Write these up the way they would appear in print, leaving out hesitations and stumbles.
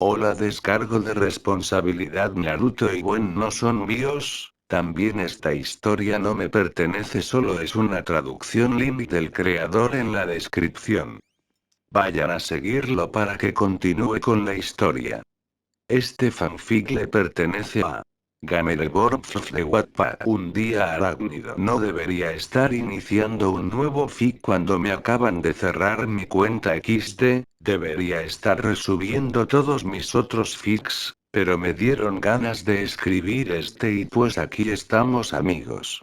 Hola, descargo de responsabilidad. Naruto y Gwen no son míos. También esta historia no me pertenece, solo es una traducción link del creador en la descripción. Vayan a seguirlo para que continúe con la historia. Este fanfic le pertenece a Gamerborpf de Wattpad. Un día arácnido. No debería estar iniciando un nuevo fic cuando me acaban de cerrar mi cuenta XD, debería estar resubiendo todos mis otros fics, pero me dieron ganas de escribir este y pues aquí estamos, amigos.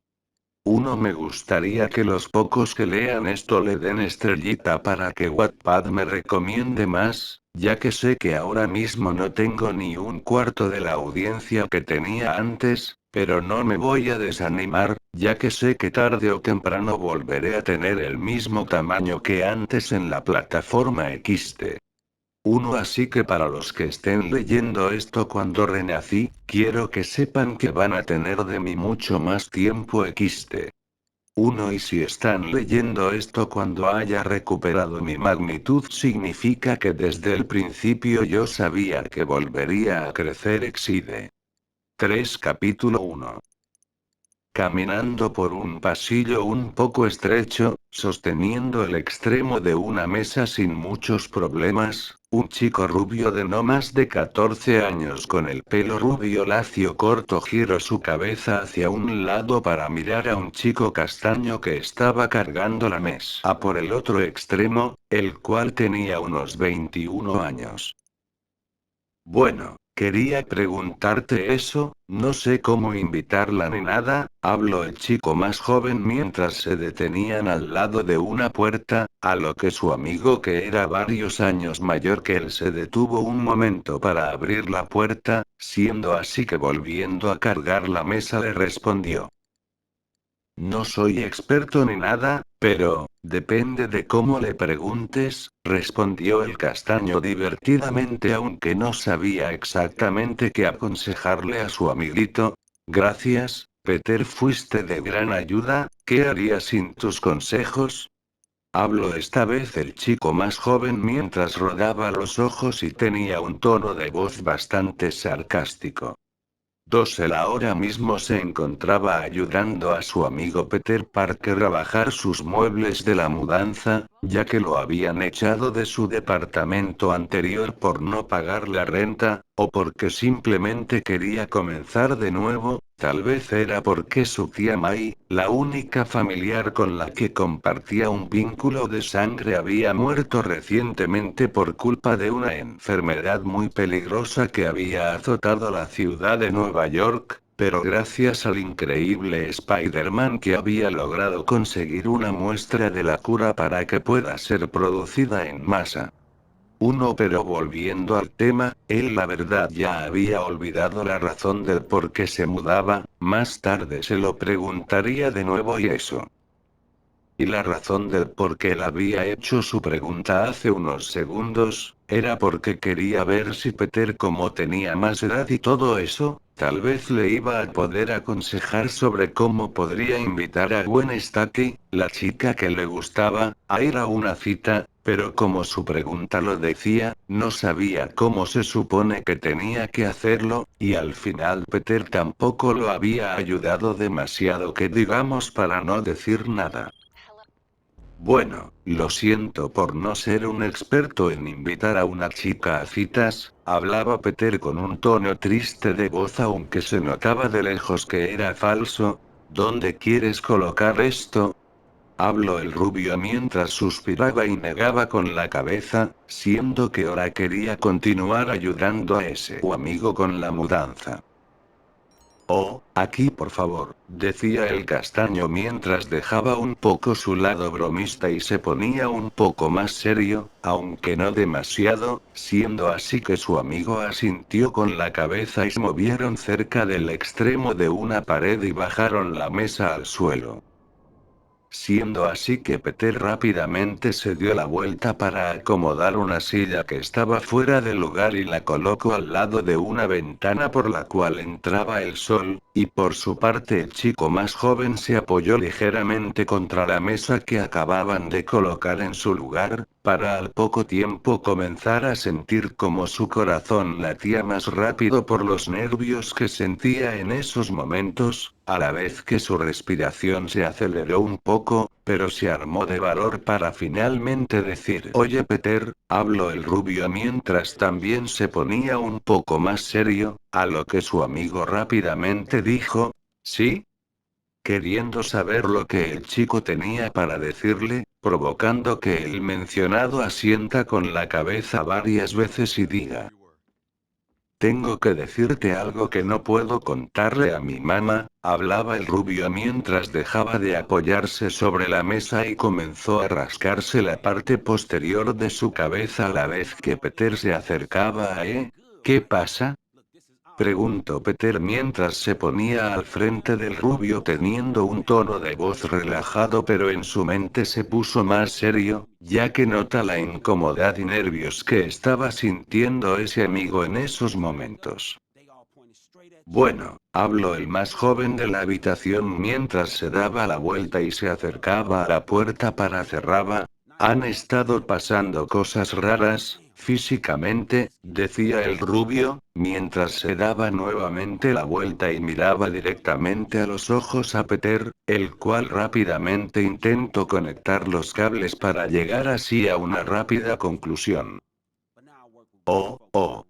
Me gustaría que los pocos que lean esto le den estrellita para que Wattpad me recomiende más, ya que sé que ahora mismo no tengo ni un cuarto de la audiencia que tenía antes, pero no me voy a desanimar, ya que sé que tarde o temprano volveré a tener el mismo tamaño que antes en la plataforma XD. Así que para los que estén leyendo esto cuando renací, quiero que sepan que van a tener de mí mucho más tiempo XD. Y si están leyendo esto cuando haya recuperado mi magnitud, significa que desde el principio yo sabía que volvería a crecer XD. 3 Capítulo 1. Caminando por un pasillo un poco estrecho, sosteniendo el extremo de una mesa sin muchos problemas, un chico rubio de no más de 14 años con el pelo rubio lacio corto giró su cabeza hacia un lado para mirar a un chico castaño que estaba cargando la mesa por el otro extremo, el cual tenía unos 21 años. Bueno, quería preguntarte eso, no sé cómo invitarla ni nada, habló el chico más joven mientras se detenían al lado de una puerta, a lo que su amigo que era varios años mayor que él se detuvo un momento para abrir la puerta, siendo así que volviendo a cargar la mesa le respondió. No soy experto ni nada, pero, depende de cómo le preguntes, respondió el castaño divertidamente, aunque no sabía exactamente qué aconsejarle a su amiguito. Gracias, Peter, fuiste de gran ayuda. ¿Qué haría sin tus consejos? Habló esta vez el chico más joven mientras rodaba los ojos y tenía un tono de voz bastante sarcástico. Él ahora mismo se encontraba ayudando a su amigo Peter Parker a bajar sus muebles de la mudanza, ya que lo habían echado de su departamento anterior por no pagar la renta, o porque simplemente quería comenzar de nuevo. Tal vez era porque su tía Mai, la única familiar con la que compartía un vínculo de sangre, había muerto recientemente por culpa de una enfermedad muy peligrosa que había azotado la ciudad de Nueva York, pero gracias al increíble Spider-Man que había logrado conseguir una muestra de la cura para que pueda ser producida en masa. Pero volviendo al tema, él la verdad ya había olvidado la razón del por qué se mudaba, más tarde se lo preguntaría de nuevo y eso. Y la razón del por qué él había hecho su pregunta hace unos segundos, era porque quería ver si Peter, como tenía más edad y todo eso, tal vez le iba a poder aconsejar sobre cómo podría invitar a Gwen Stacy, la chica que le gustaba, a ir a una cita, pero como su pregunta lo decía, no sabía cómo se supone que tenía que hacerlo, y al final Peter tampoco lo había ayudado demasiado que digamos, para no decir nada. Bueno, lo siento por no ser un experto en invitar a una chica a citas, hablaba Peter con un tono triste de voz, aunque se notaba de lejos que era falso. ¿Dónde quieres colocar esto? Habló el rubio mientras suspiraba y negaba con la cabeza, siendo que ahora quería continuar ayudando a ese su amigo con la mudanza. Oh, aquí por favor, decía el castaño mientras dejaba un poco su lado bromista y se ponía un poco más serio, aunque no demasiado, siendo así que su amigo asintió con la cabeza y se movieron cerca del extremo de una pared y bajaron la mesa al suelo. Siendo así que Peter rápidamente se dio la vuelta para acomodar una silla que estaba fuera de lugar y la colocó al lado de una ventana por la cual entraba el sol, Y por su parte el chico más joven se apoyó ligeramente contra la mesa que acababan de colocar en su lugar, para al poco tiempo comenzar a sentir como su corazón latía más rápido por los nervios que sentía en esos momentos, a la vez que su respiración se aceleró un poco, pero se armó de valor para finalmente decir: «Oye Peter», habló el rubio mientras también se ponía un poco más serio, a lo que su amigo rápidamente dijo: «¿Sí?», queriendo saber lo que el chico tenía para decirle, provocando que el mencionado asienta con la cabeza varias veces y diga: «Tengo que decirte algo que no puedo contarle a mi mamá», hablaba el rubio mientras dejaba de apoyarse sobre la mesa y comenzó a rascarse la parte posterior de su cabeza a la vez que Peter se acercaba a él. «¿Qué pasa?», preguntó Peter mientras se ponía al frente del rubio teniendo un tono de voz relajado, pero en su mente se puso más serio, ya que nota la incomodidad y nervios que estaba sintiendo ese amigo en esos momentos. «Bueno», habló el más joven de la habitación mientras se daba la vuelta y se acercaba a la puerta para cerrarla. «Han estado pasando cosas raras, físicamente», decía el rubio, mientras se daba nuevamente la vuelta y miraba directamente a los ojos a Peter, el cual rápidamente intentó conectar los cables para llegar así a una rápida conclusión. «Oh,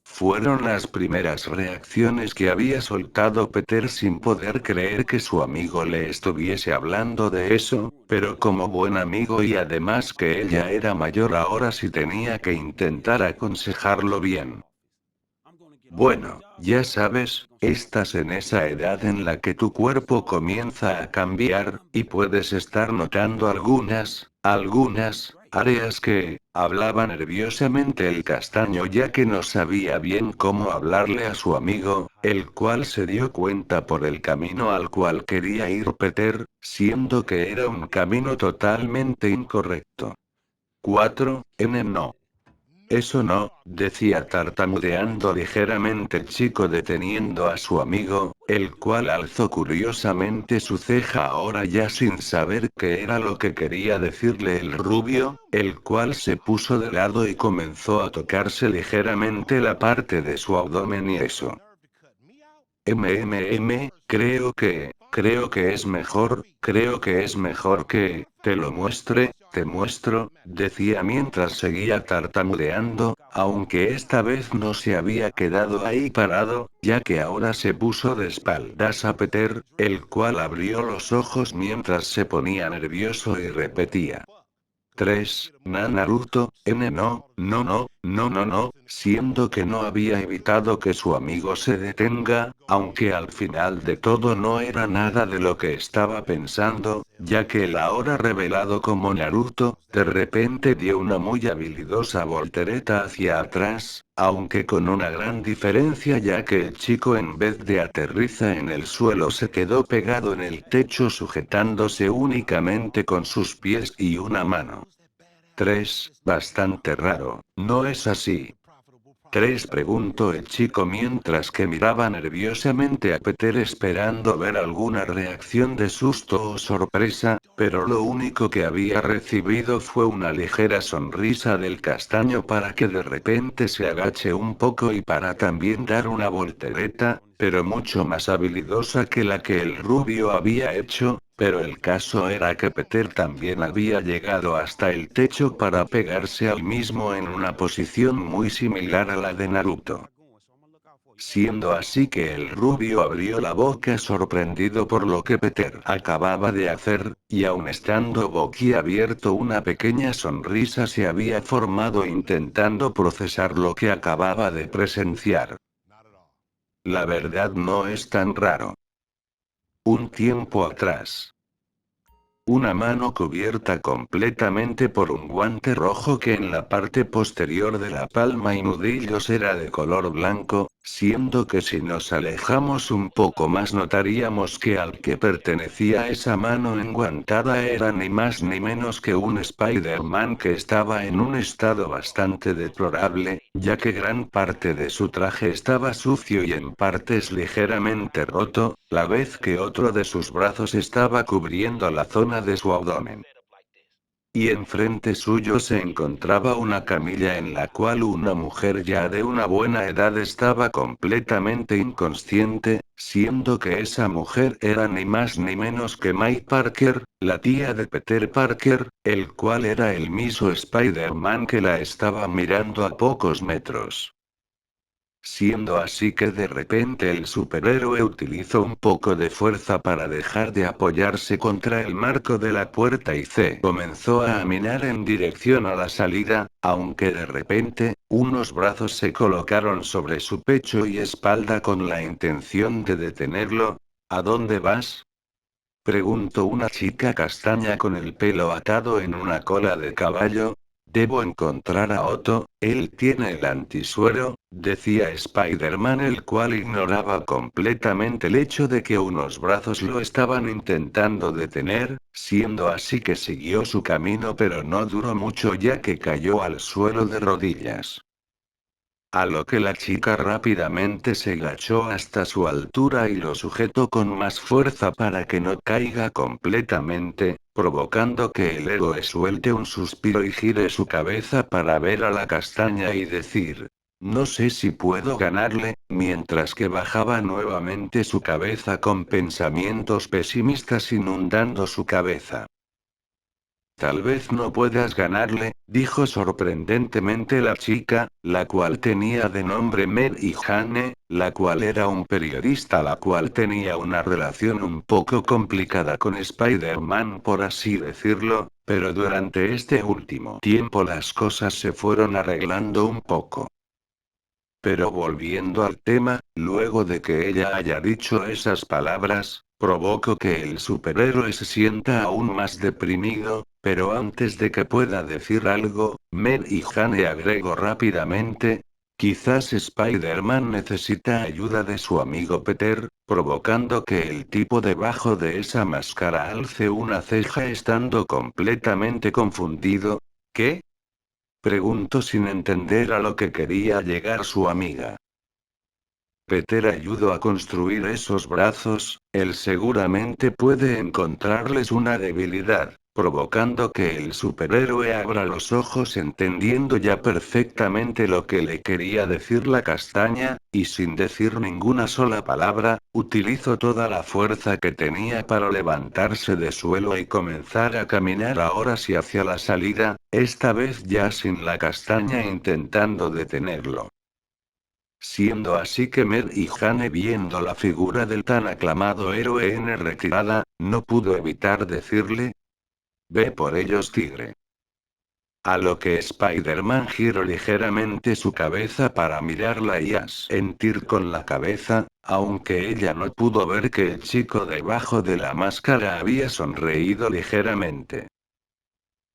fueron las primeras reacciones que había soltado Peter sin poder creer que su amigo le estuviese hablando de eso, pero como buen amigo y además que ella era mayor ahora sí tenía que intentar aconsejarlo bien. «Bueno, ya sabes, estás en esa edad en la que tu cuerpo comienza a cambiar, y puedes estar notando algunas áreas que», hablaba nerviosamente el castaño ya que no sabía bien cómo hablarle a su amigo, el cual se dio cuenta por el camino al cual quería ir Peter, siendo que era un camino totalmente incorrecto. 4. No. «Eso no», decía tartamudeando ligeramente el chico deteniendo a su amigo, el cual alzó curiosamente su ceja ahora ya sin saber qué era lo que quería decirle el rubio, el cual se puso de lado y comenzó a tocarse ligeramente la parte de su abdomen y eso. Creo que es mejor que, te muestro», decía mientras seguía tartamudeando, aunque esta vez no se había quedado ahí parado, ya que ahora se puso de espaldas a Peter, el cual abrió los ojos mientras se ponía nervioso y repetía: 3. Naruto, no, siendo que no había evitado que su amigo se detenga, aunque al final de todo no era nada de lo que estaba pensando, ya que el ahora revelado como Naruto, de repente dio una muy habilidosa voltereta hacia atrás, aunque con una gran diferencia ya que el chico en vez de aterriza en el suelo se quedó pegado en el techo sujetándose únicamente con sus pies y una mano. 3. Bastante raro, ¿no es así? 3. Preguntó el chico mientras que miraba nerviosamente a Peter esperando ver alguna reacción de susto o sorpresa, pero lo único que había recibido fue una ligera sonrisa del castaño para que de repente se agache un poco y para también dar una voltereta, pero mucho más habilidosa que la que el rubio había hecho, pero el caso era que Peter también había llegado hasta el techo para pegarse al mismo en una posición muy similar a la de Naruto. Siendo así que el rubio abrió la boca sorprendido por lo que Peter acababa de hacer, y aun estando boquiabierto una pequeña sonrisa se había formado intentando procesar lo que acababa de presenciar. La verdad no es tan raro. Un tiempo atrás. Una mano cubierta completamente por un guante rojo que en la parte posterior de la palma y nudillos era de color blanco, siendo que si nos alejamos un poco más notaríamos que al que pertenecía esa mano enguantada era ni más ni menos que un Spider-Man que estaba en un estado bastante deplorable, ya que gran parte de su traje estaba sucio y en partes ligeramente roto, la vez que otro de sus brazos estaba cubriendo la zona de su abdomen. Y enfrente suyo se encontraba una camilla en la cual una mujer ya de una buena edad estaba completamente inconsciente, siendo que esa mujer era ni más ni menos que May Parker, la tía de Peter Parker, el cual era el mismo Spider-Man que la estaba mirando a pocos metros. Siendo así que de repente el superhéroe utilizó un poco de fuerza para dejar de apoyarse contra el marco de la puerta y se comenzó a caminar en dirección a la salida, aunque de repente, unos brazos se colocaron sobre su pecho y espalda con la intención de detenerlo. ¿A dónde vas? Preguntó una chica castaña con el pelo atado en una cola de caballo. Debo encontrar a Otto, él tiene el antisuero, decía Spider-Man, el cual ignoraba completamente el hecho de que unos brazos lo estaban intentando detener, siendo así que siguió su camino, pero no duró mucho ya que cayó al suelo de rodillas. A lo que la chica rápidamente se agachó hasta su altura y lo sujetó con más fuerza para que no caiga completamente, provocando que el héroe suelte un suspiro y gire su cabeza para ver a la castaña y decir, no sé si puedo ganarle, mientras que bajaba nuevamente su cabeza con pensamientos pesimistas inundando su cabeza. Tal vez no puedas ganarle, dijo sorprendentemente la chica, la cual tenía de nombre Mary Jane, la cual era un periodista la cual tenía una relación un poco complicada con Spider-Man por así decirlo, pero durante este último tiempo las cosas se fueron arreglando un poco. Pero volviendo al tema, luego de que ella haya dicho esas palabras, provocó que el superhéroe se sienta aún más deprimido, pero antes de que pueda decir algo, Mary Jane agregó rápidamente, quizás Spider-Man necesita ayuda de su amigo Peter, provocando que el tipo debajo de esa máscara alce una ceja estando completamente confundido. ¿Qué? Preguntó sin entender a lo que quería llegar su amiga. Peter ayudó a construir esos brazos, él seguramente puede encontrarles una debilidad, provocando que el superhéroe abra los ojos entendiendo ya perfectamente lo que le quería decir la castaña, y sin decir ninguna sola palabra, utilizó toda la fuerza que tenía para levantarse de suelo y comenzar a caminar ahora sí hacia la salida, esta vez ya sin la castaña intentando detenerlo. Siendo así que Mer y Jane, viendo la figura del tan aclamado héroe en retirada, no pudo evitar decirle, ve por ellos, tigre. A lo que Spider-Man giró ligeramente su cabeza para mirarla y asentir con la cabeza, aunque ella no pudo ver que el chico debajo de la máscara había sonreído ligeramente.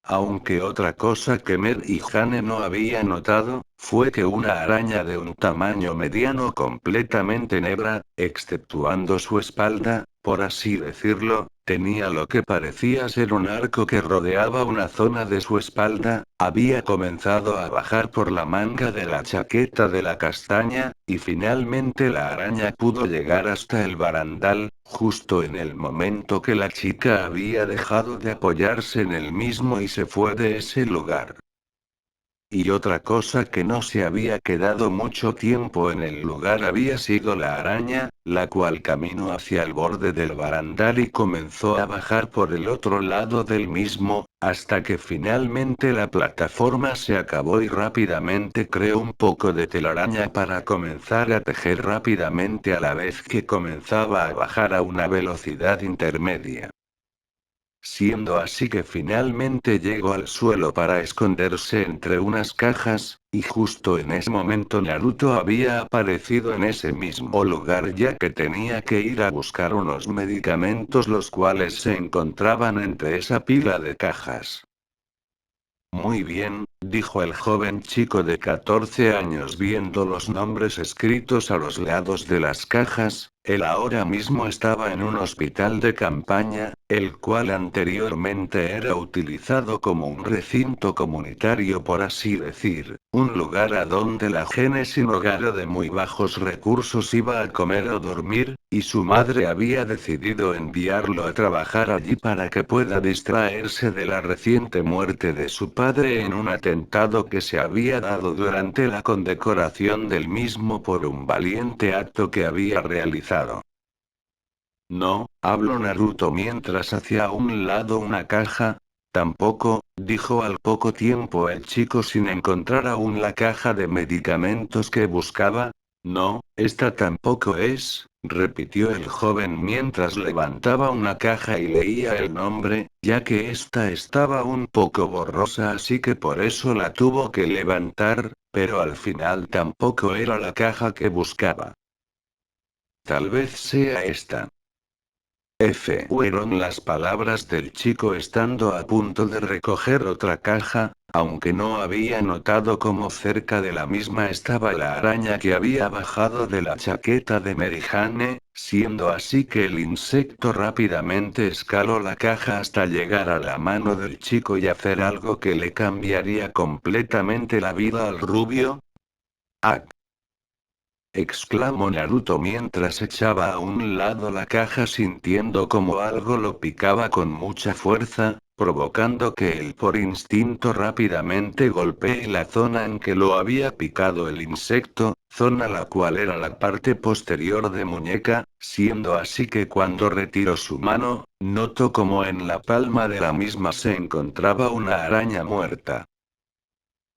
Aunque otra cosa que Mer y Jane no había notado, fue que una araña de un tamaño mediano completamente negra, exceptuando su espalda, por así decirlo, tenía lo que parecía ser un arco que rodeaba una zona de su espalda, había comenzado a bajar por la manga de la chaqueta de la castaña, y finalmente la araña pudo llegar hasta el barandal, justo en el momento que la chica había dejado de apoyarse en el mismo y se fue de ese lugar. Y otra cosa que no se había quedado mucho tiempo en el lugar había sido la araña, la cual caminó hacia el borde del barandal y comenzó a bajar por el otro lado del mismo, hasta que finalmente la plataforma se acabó y rápidamente creó un poco de telaraña para comenzar a tejer rápidamente a la vez que comenzaba a bajar a una velocidad intermedia. Siendo así que finalmente llegó al suelo para esconderse entre unas cajas, y justo en ese momento Naruto había aparecido en ese mismo lugar ya que tenía que ir a buscar unos medicamentos los cuales se encontraban entre esa pila de cajas. Muy bien, dijo el joven chico de 14 años viendo los nombres escritos a los lados de las cajas. Él ahora mismo estaba en un hospital de campaña, el cual anteriormente era utilizado como un recinto comunitario, por así decir, un lugar a donde la gente sin hogar o de muy bajos recursos iba a comer o dormir, y su madre había decidido enviarlo a trabajar allí para que pueda distraerse de la reciente muerte de su padre en un atentado que se había dado durante la condecoración del mismo por un valiente acto que había realizado. No, habló Naruto mientras hacía a un lado una caja. Tampoco, dijo al poco tiempo el chico sin encontrar aún la caja de medicamentos que buscaba. No, esta tampoco es, repitió el joven mientras levantaba una caja y leía el nombre, ya que esta estaba un poco borrosa, así que por eso la tuvo que levantar, pero al final tampoco era la caja que buscaba. Tal vez sea esta. Fueron las palabras del chico estando a punto de recoger otra caja, aunque no había notado cómo cerca de la misma estaba la araña que había bajado de la chaqueta de Mary Jane, siendo así que el insecto rápidamente escaló la caja hasta llegar a la mano del chico y hacer algo que le cambiaría completamente la vida al rubio. ¡Ah! Exclamó Naruto mientras echaba a un lado la caja sintiendo como algo lo picaba con mucha fuerza, provocando que él por instinto rápidamente golpee la zona en que lo había picado el insecto, zona la cual era la parte posterior de muñeca, siendo así que cuando retiró su mano, notó como en la palma de la misma se encontraba una araña muerta,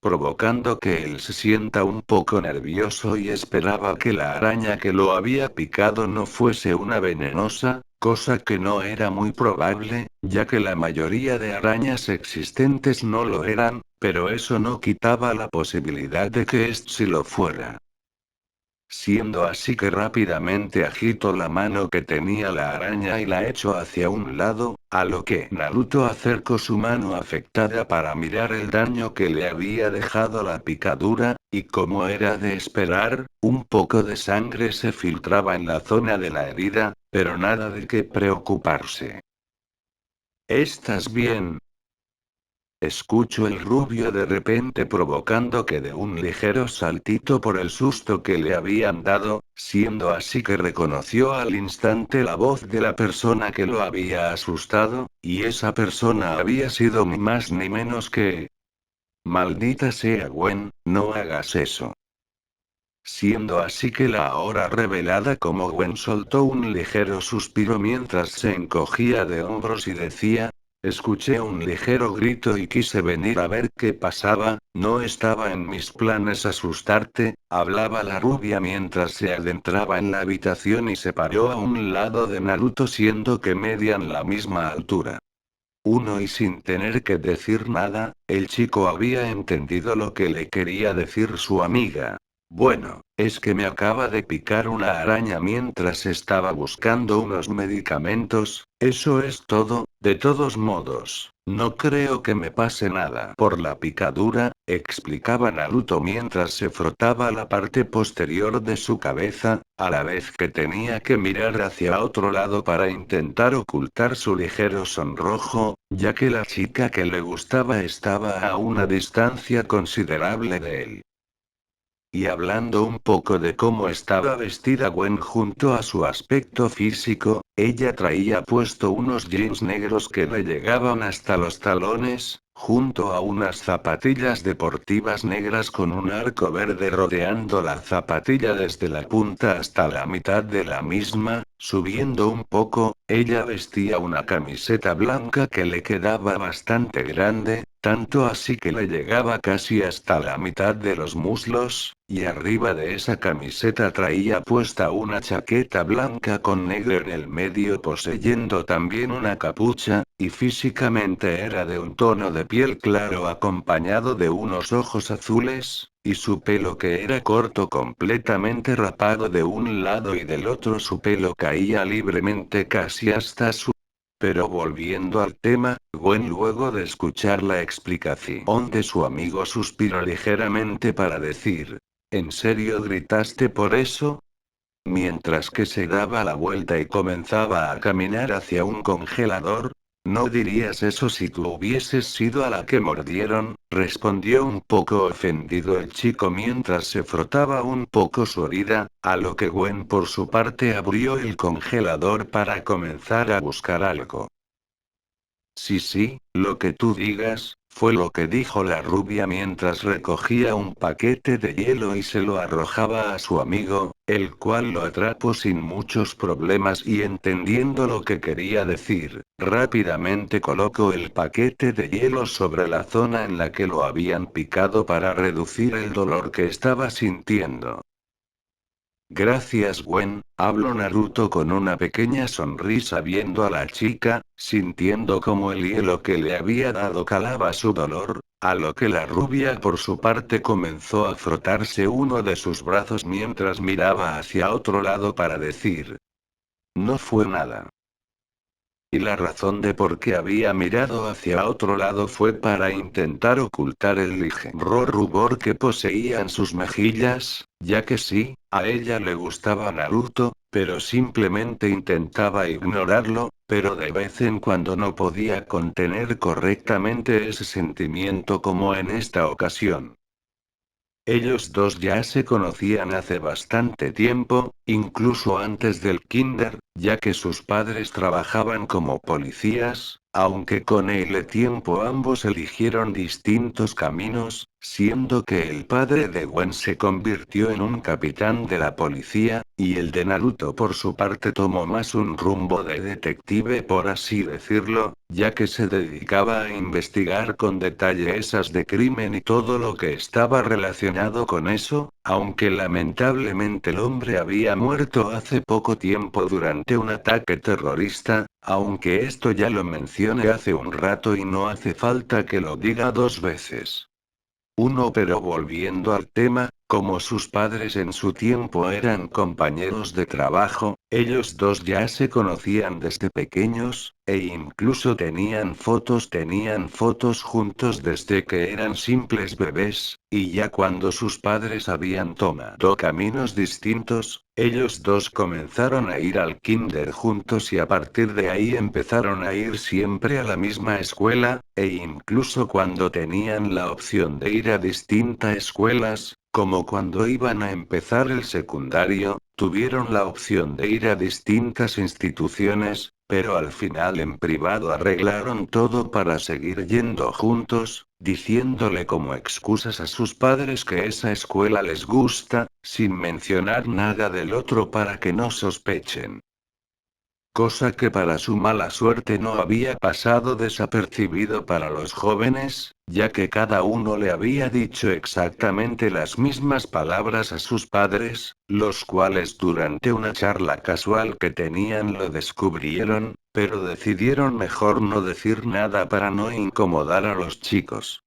provocando que él se sienta un poco nervioso y esperaba que la araña que lo había picado no fuese una venenosa, cosa que no era muy probable, ya que la mayoría de arañas existentes no lo eran, pero eso no quitaba la posibilidad de que éste sí lo fuera. Siendo así que rápidamente agitó la mano que tenía la araña y la echó hacia un lado, a lo que Naruto acercó su mano afectada para mirar el daño que le había dejado la picadura, y como era de esperar, un poco de sangre se filtraba en la zona de la herida, pero nada de qué preocuparse. ¿Estás bien? Escucho el rubio de repente provocando que dé un ligero saltito por el susto que le habían dado, siendo así que reconoció al instante la voz de la persona que lo había asustado, y esa persona había sido ni más ni menos que... Maldita sea Gwen, no hagas eso. Siendo así que la ahora revelada como Gwen soltó un ligero suspiro mientras se encogía de hombros y decía, escuché un ligero grito y quise venir a ver qué pasaba, no estaba en mis planes asustarte, hablaba la rubia mientras se adentraba en la habitación y se paró a un lado de Naruto siendo que median la misma altura. Uno y sin tener que decir nada, el chico había entendido lo que le quería decir su amiga. Bueno, es que me acaba de picar una araña mientras estaba buscando unos medicamentos, eso es todo, de todos modos, no creo que me pase nada por la picadura, explicaba Naruto mientras se frotaba la parte posterior de su cabeza, a la vez que tenía que mirar hacia otro lado para intentar ocultar su ligero sonrojo, ya que la chica que le gustaba estaba a una distancia considerable de él. Y hablando un poco de cómo estaba vestida Gwen junto a su aspecto físico, ella traía puesto unos jeans negros que le llegaban hasta los talones, junto a unas zapatillas deportivas negras con un arco verde rodeando la zapatilla desde la punta hasta la mitad de la misma, subiendo un poco, ella vestía una camiseta blanca que le quedaba bastante grande, tanto así que le llegaba casi hasta la mitad de los muslos, y arriba de esa camiseta traía puesta una chaqueta blanca con negro en el medio poseyendo también una capucha, y físicamente era de un tono de piel claro acompañado de unos ojos azules, y su pelo que era corto completamente rapado de un lado y del otro su pelo caía libremente casi hasta su Pero volviendo al tema, Gwen luego de escuchar la explicación de su amigo suspiró ligeramente para decir, ¿en serio gritaste por eso? Mientras que se daba la vuelta y comenzaba a caminar hacia un congelador. No dirías eso si tú hubieses sido a la que mordieron, respondió un poco ofendido el chico mientras se frotaba un poco su herida, a lo que Gwen por su parte abrió el congelador para comenzar a buscar algo. Sí, sí, lo que tú digas, fue lo que dijo la rubia mientras recogía un paquete de hielo y se lo arrojaba a su amigo, el cual lo atrapó sin muchos problemas y entendiendo lo que quería decir, rápidamente colocó el paquete de hielo sobre la zona en la que lo habían picado para reducir el dolor que estaba sintiendo. Gracias Gwen, habló Naruto con una pequeña sonrisa viendo a la chica, sintiendo como el hielo que le había dado calaba su dolor, a lo que la rubia por su parte comenzó a frotarse uno de sus brazos mientras miraba hacia otro lado para decir. No fue nada. Y la razón de por qué había mirado hacia otro lado fue para intentar ocultar el ligero rubor que poseía en sus mejillas, ya que sí, a ella le gustaba Naruto, pero simplemente intentaba ignorarlo, pero de vez en cuando no podía contener correctamente ese sentimiento como en esta ocasión. Ellos dos ya se conocían hace bastante tiempo, incluso antes del kinder, ya que sus padres trabajaban como policías, aunque con el tiempo ambos eligieron distintos caminos, siendo que el padre de Gwen se convirtió en un capitán de la policía, y el de Naruto por su parte tomó más un rumbo de detective por así decirlo, ya que se dedicaba a investigar con detalle esas de crimen y todo lo que estaba relacionado con eso, aunque lamentablemente el hombre había muerto hace poco tiempo durante un ataque terrorista, aunque esto ya lo mencioné hace un rato y no hace falta que lo diga dos veces. Pero volviendo al tema, como sus padres en su tiempo eran compañeros de trabajo, ellos dos ya se conocían desde pequeños, e incluso tenían fotos juntos desde que eran simples bebés, y ya cuando sus padres habían tomado caminos distintos, ellos dos comenzaron a ir al kinder juntos y a partir de ahí empezaron a ir siempre a la misma escuela, e incluso cuando tenían la opción de ir a distintas escuelas, como cuando iban a empezar el secundario, tuvieron la opción de ir a distintas instituciones, pero al final en privado arreglaron todo para seguir yendo juntos, diciéndole como excusas a sus padres que esa escuela les gusta, sin mencionar nada del otro para que no sospechen. Cosa que para su mala suerte no había pasado desapercibido para los jóvenes, ya que cada uno le había dicho exactamente las mismas palabras a sus padres, los cuales durante una charla casual que tenían lo descubrieron, pero decidieron mejor no decir nada para no incomodar a los chicos.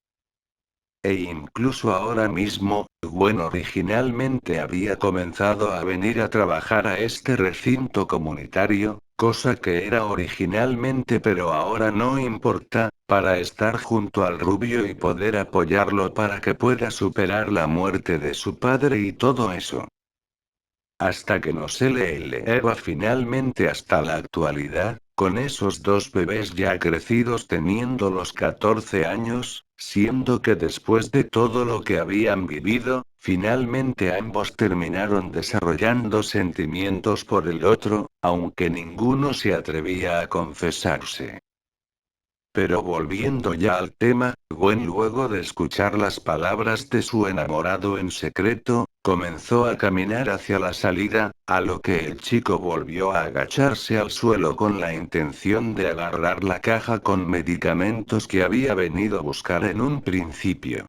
E incluso ahora mismo, Gwen originalmente había comenzado a venir a trabajar a este recinto comunitario, cosa que era originalmente pero ahora no importa, para estar junto al rubio y poder apoyarlo para que pueda superar la muerte de su padre y todo eso. Hasta que no se le eleva finalmente hasta la actualidad, con esos dos bebés ya crecidos teniendo los 14 años, siendo que después de todo lo que habían vivido, finalmente ambos terminaron desarrollando sentimientos por el otro, aunque ninguno se atrevía a confesarse. Pero volviendo ya al tema, Gwen luego de escuchar las palabras de su enamorado en secreto, comenzó a caminar hacia la salida, a lo que el chico volvió a agacharse al suelo con la intención de agarrar la caja con medicamentos que había venido a buscar en un principio.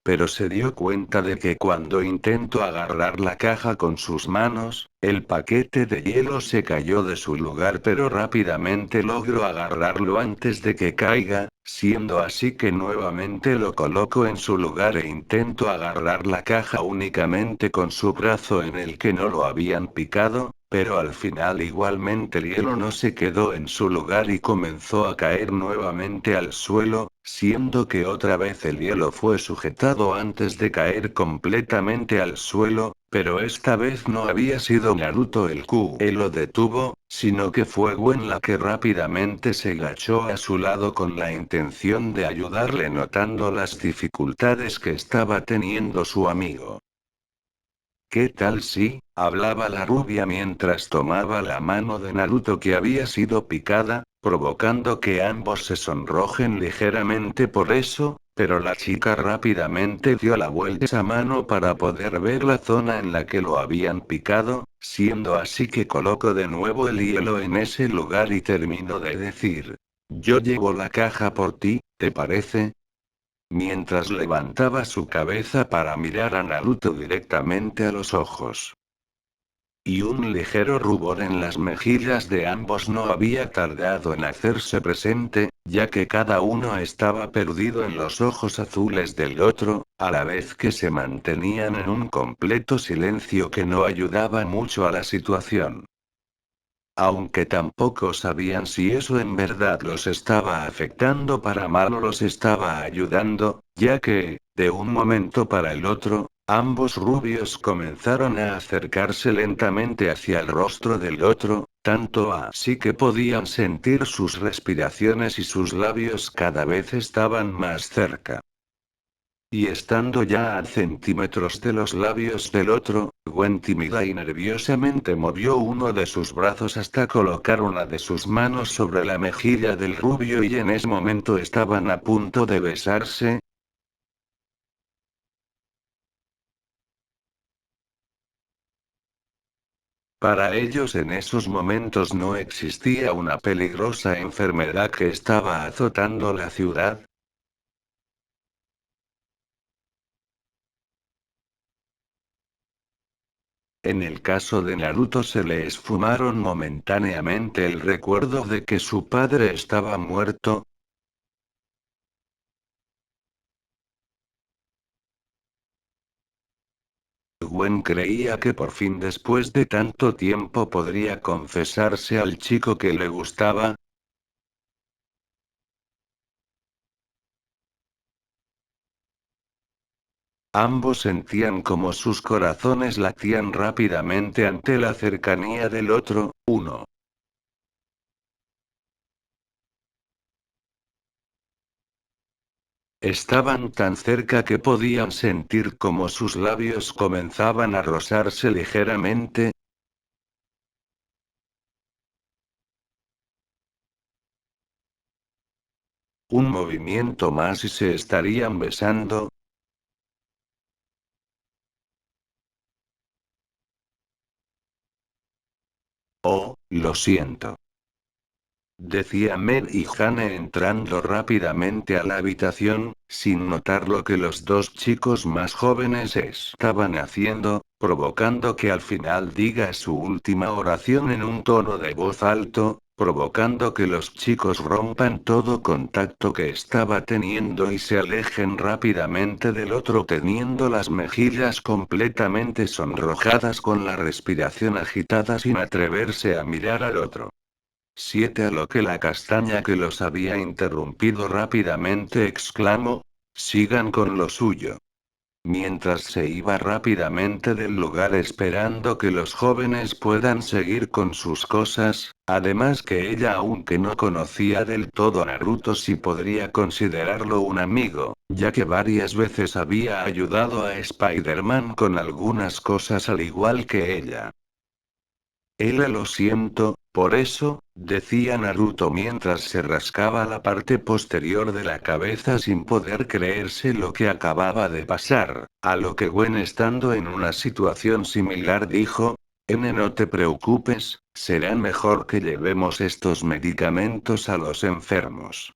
pero se dio cuenta de que cuando intentó agarrar la caja con sus manos, el paquete de hielo se cayó de su lugar, pero rápidamente logró agarrarlo antes de que caiga, siendo así que nuevamente lo colocó en su lugar e intentó agarrar la caja únicamente con su brazo en el que no lo habían picado, pero al final igualmente el hielo no se quedó en su lugar y comenzó a caer nuevamente al suelo, siendo que otra vez el hielo fue sujetado antes de caer completamente al suelo, pero esta vez no había sido Naruto el que lo detuvo, sino que fue Gwen la que rápidamente se agachó a su lado con la intención de ayudarle, notando las dificultades que estaba teniendo su amigo. ¿Qué tal si? Hablaba la rubia mientras tomaba la mano de Naruto que había sido picada, provocando que ambos se sonrojen ligeramente por eso, pero la chica rápidamente dio la vuelta a esa mano para poder ver la zona en la que lo habían picado, siendo así que colocó de nuevo el hielo en ese lugar y terminó de decir: yo llevo la caja por ti, ¿te parece? Mientras levantaba su cabeza para mirar a Naruto directamente a los ojos. Y un ligero rubor en las mejillas de ambos no había tardado en hacerse presente, ya que cada uno estaba perdido en los ojos azules del otro, a la vez que se mantenían en un completo silencio que no ayudaba mucho a la situación. Aunque tampoco sabían si eso en verdad los estaba afectando para mal o los estaba ayudando, ya que, de un momento para el otro, ambos rubios comenzaron a acercarse lentamente hacia el rostro del otro, tanto así que podían sentir sus respiraciones y sus labios cada vez estaban más cerca. Y estando ya a centímetros de los labios del otro, Gwen tímida y nerviosamente movió uno de sus brazos hasta colocar una de sus manos sobre la mejilla del rubio y en ese momento estaban a punto de besarse. Para ellos en esos momentos no existía una peligrosa enfermedad que estaba azotando la ciudad. En el caso de Naruto se le esfumaron momentáneamente el recuerdo de que su padre estaba muerto. Gwen creía que por fin después de tanto tiempo podría confesarse al chico que le gustaba. Ambos sentían como sus corazones latían rápidamente ante la cercanía del otro, uno. Estaban tan cerca que podían sentir como sus labios comenzaban a rozarse ligeramente. Un movimiento más y se estarían besando. Oh, lo siento. Decía Mel y Jane entrando rápidamente a la habitación, sin notar lo que los dos chicos más jóvenes estaban haciendo, provocando que al final diga su última oración en un tono de voz alto, provocando que los chicos rompan todo contacto que estaba teniendo y se alejen rápidamente del otro teniendo las mejillas completamente sonrojadas con la respiración agitada sin atreverse a mirar al otro. 7 a lo que la castaña que los había interrumpido rápidamente exclamó: sigan con lo suyo. Mientras se iba rápidamente del lugar esperando que los jóvenes puedan seguir con sus cosas, además que ella aunque no conocía del todo a Naruto sí podría considerarlo un amigo, ya que varias veces había ayudado a Spider-Man con algunas cosas al igual que ella. Lo siento, por eso, decía Naruto mientras se rascaba la parte posterior de la cabeza sin poder creerse lo que acababa de pasar, a lo que Gwen estando en una situación similar dijo: no te preocupes, será mejor que llevemos estos medicamentos a los enfermos.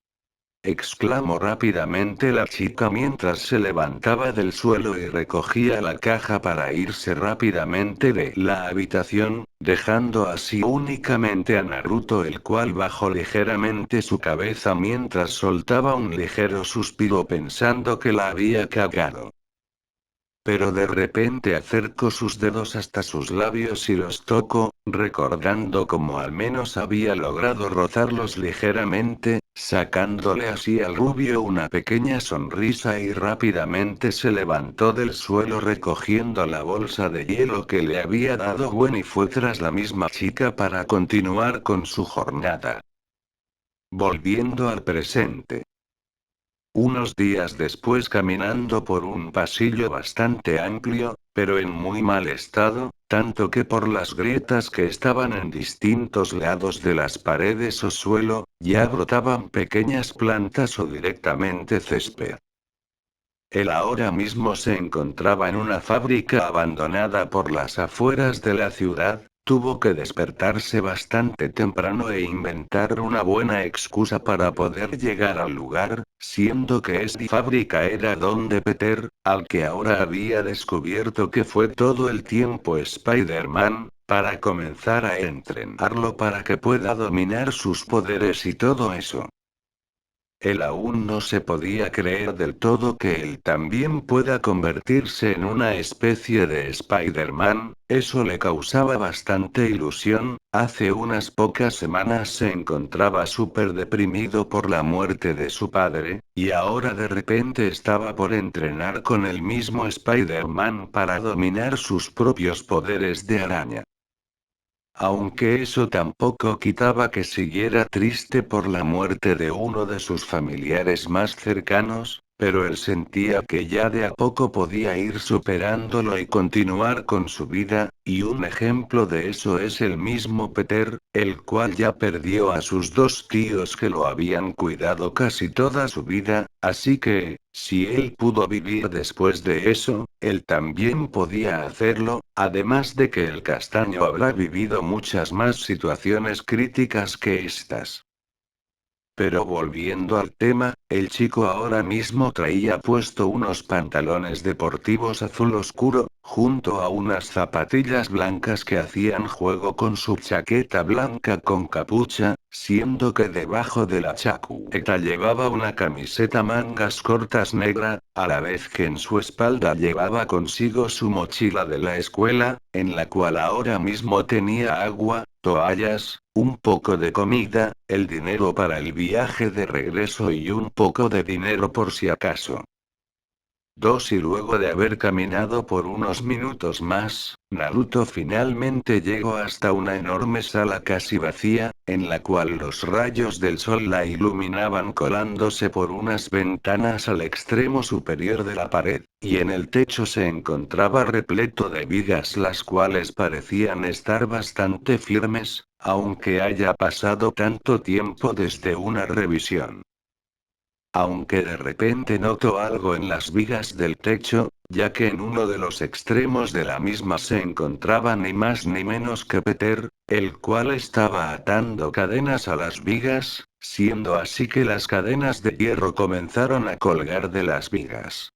exclamó rápidamente la chica mientras se levantaba del suelo y recogía la caja para irse rápidamente de la habitación, dejando así únicamente a Naruto, el cual bajó ligeramente su cabeza mientras soltaba un ligero suspiro pensando que la había cagado. Pero de repente acercó sus dedos hasta sus labios y los tocó, recordando cómo al menos había logrado rozarlos ligeramente, sacándole así al rubio una pequeña sonrisa, y rápidamente se levantó del suelo recogiendo la bolsa de hielo que le había dado Gwen y fue tras la misma chica para continuar con su jornada. Volviendo al presente. Unos días después, caminando por un pasillo bastante amplio, pero en muy mal estado, tanto que por las grietas que estaban en distintos lados de las paredes o suelo, ya brotaban pequeñas plantas o directamente césped. Él ahora mismo se encontraba en una fábrica abandonada por las afueras de la ciudad. Tuvo que despertarse bastante temprano e inventar una buena excusa para poder llegar al lugar, siendo que esta fábrica era donde Peter, al que ahora había descubierto que fue todo el tiempo Spider-Man, para comenzar a entrenarlo para que pueda dominar sus poderes y todo eso. Él aún no se podía creer del todo que él también pueda convertirse en una especie de Spider-Man. Eso le causaba bastante ilusión. Hace unas pocas semanas se encontraba súper deprimido por la muerte de su padre, y ahora de repente estaba por entrenar con el mismo Spider-Man para dominar sus propios poderes de araña. Aunque eso tampoco quitaba que siguiera triste por la muerte de uno de sus familiares más cercanos, pero él sentía que ya de a poco podía ir superándolo y continuar con su vida, y un ejemplo de eso es el mismo Peter, el cual ya perdió a sus dos tíos que lo habían cuidado casi toda su vida, así que, si él pudo vivir después de eso, él también podía hacerlo, además de que el castaño habrá vivido muchas más situaciones críticas que estas. Pero volviendo al tema, el chico ahora mismo traía puesto unos pantalones deportivos azul oscuro, junto a unas zapatillas blancas que hacían juego con su chaqueta blanca con capucha, siendo que debajo de la chaqueta llevaba una camiseta mangas cortas negra, a la vez que en su espalda llevaba consigo su mochila de la escuela, en la cual ahora mismo tenía agua, toallas, un poco de comida, el dinero para el viaje de regreso y un poco de dinero por si acaso. Y luego de haber caminado por unos minutos más, Naruto finalmente llegó hasta una enorme sala casi vacía, en la cual los rayos del sol la iluminaban colándose por unas ventanas al extremo superior de la pared, y en el techo se encontraba repleto de vigas las cuales parecían estar bastante firmes, aunque haya pasado tanto tiempo desde una revisión. Aunque de repente notó algo en las vigas del techo, ya que en uno de los extremos de la misma se encontraba ni más ni menos que Peter, el cual estaba atando cadenas a las vigas, siendo así que las cadenas de hierro comenzaron a colgar de las vigas.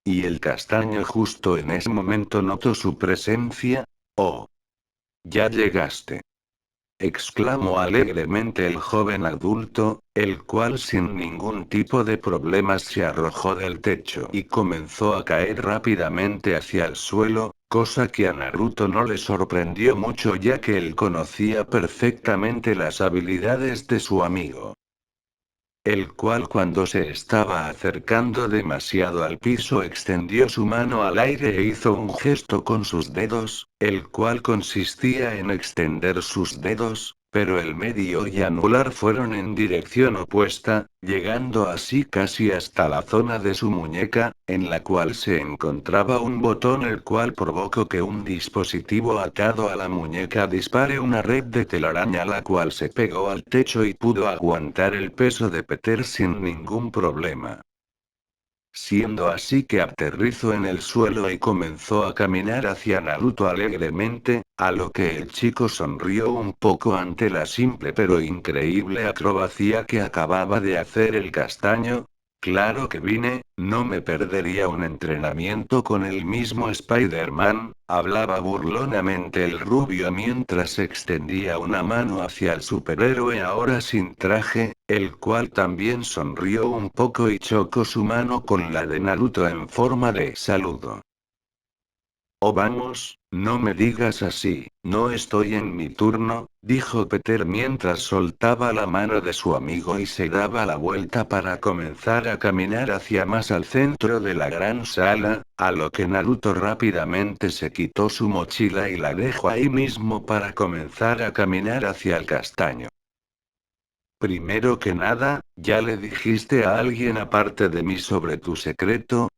Y el castaño justo en ese momento notó su presencia. Oh, ya llegaste, exclamó alegremente el joven adulto, el cual sin ningún tipo de problemas se arrojó del techo y comenzó a caer rápidamente hacia el suelo, cosa que a Naruto no le sorprendió mucho ya que él conocía perfectamente las habilidades de su amigo, el cual cuando se estaba acercando demasiado al piso extendió su mano al aire e hizo un gesto con sus dedos, el cual consistía en extender sus dedos, pero el medio y anular fueron en dirección opuesta, llegando así casi hasta la zona de su muñeca, en la cual se encontraba un botón el cual provocó que un dispositivo atado a la muñeca dispare una red de telaraña la cual se pegó al techo y pudo aguantar el peso de Peter sin ningún problema. Siendo así que aterrizó en el suelo y comenzó a caminar hacia Naruto alegremente, A lo que el chico sonrió un poco ante la simple pero increíble acrobacia que acababa de hacer el castaño. Claro que vine, no me perdería un entrenamiento con el mismo Spider-Man, hablaba burlonamente el rubio mientras extendía una mano hacia el superhéroe ahora sin traje, el cual también sonrió un poco y chocó su mano con la de Naruto en forma de saludo. Oh vamos, no me digas así, no estoy en mi turno, dijo Peter mientras soltaba la mano de su amigo y se daba la vuelta para comenzar a caminar hacia más al centro de la gran sala, a lo que Naruto rápidamente se quitó su mochila y la dejó ahí mismo para comenzar a caminar hacia el castaño. Primero que nada, ¿ya le dijiste a alguien aparte de mí sobre tu secreto?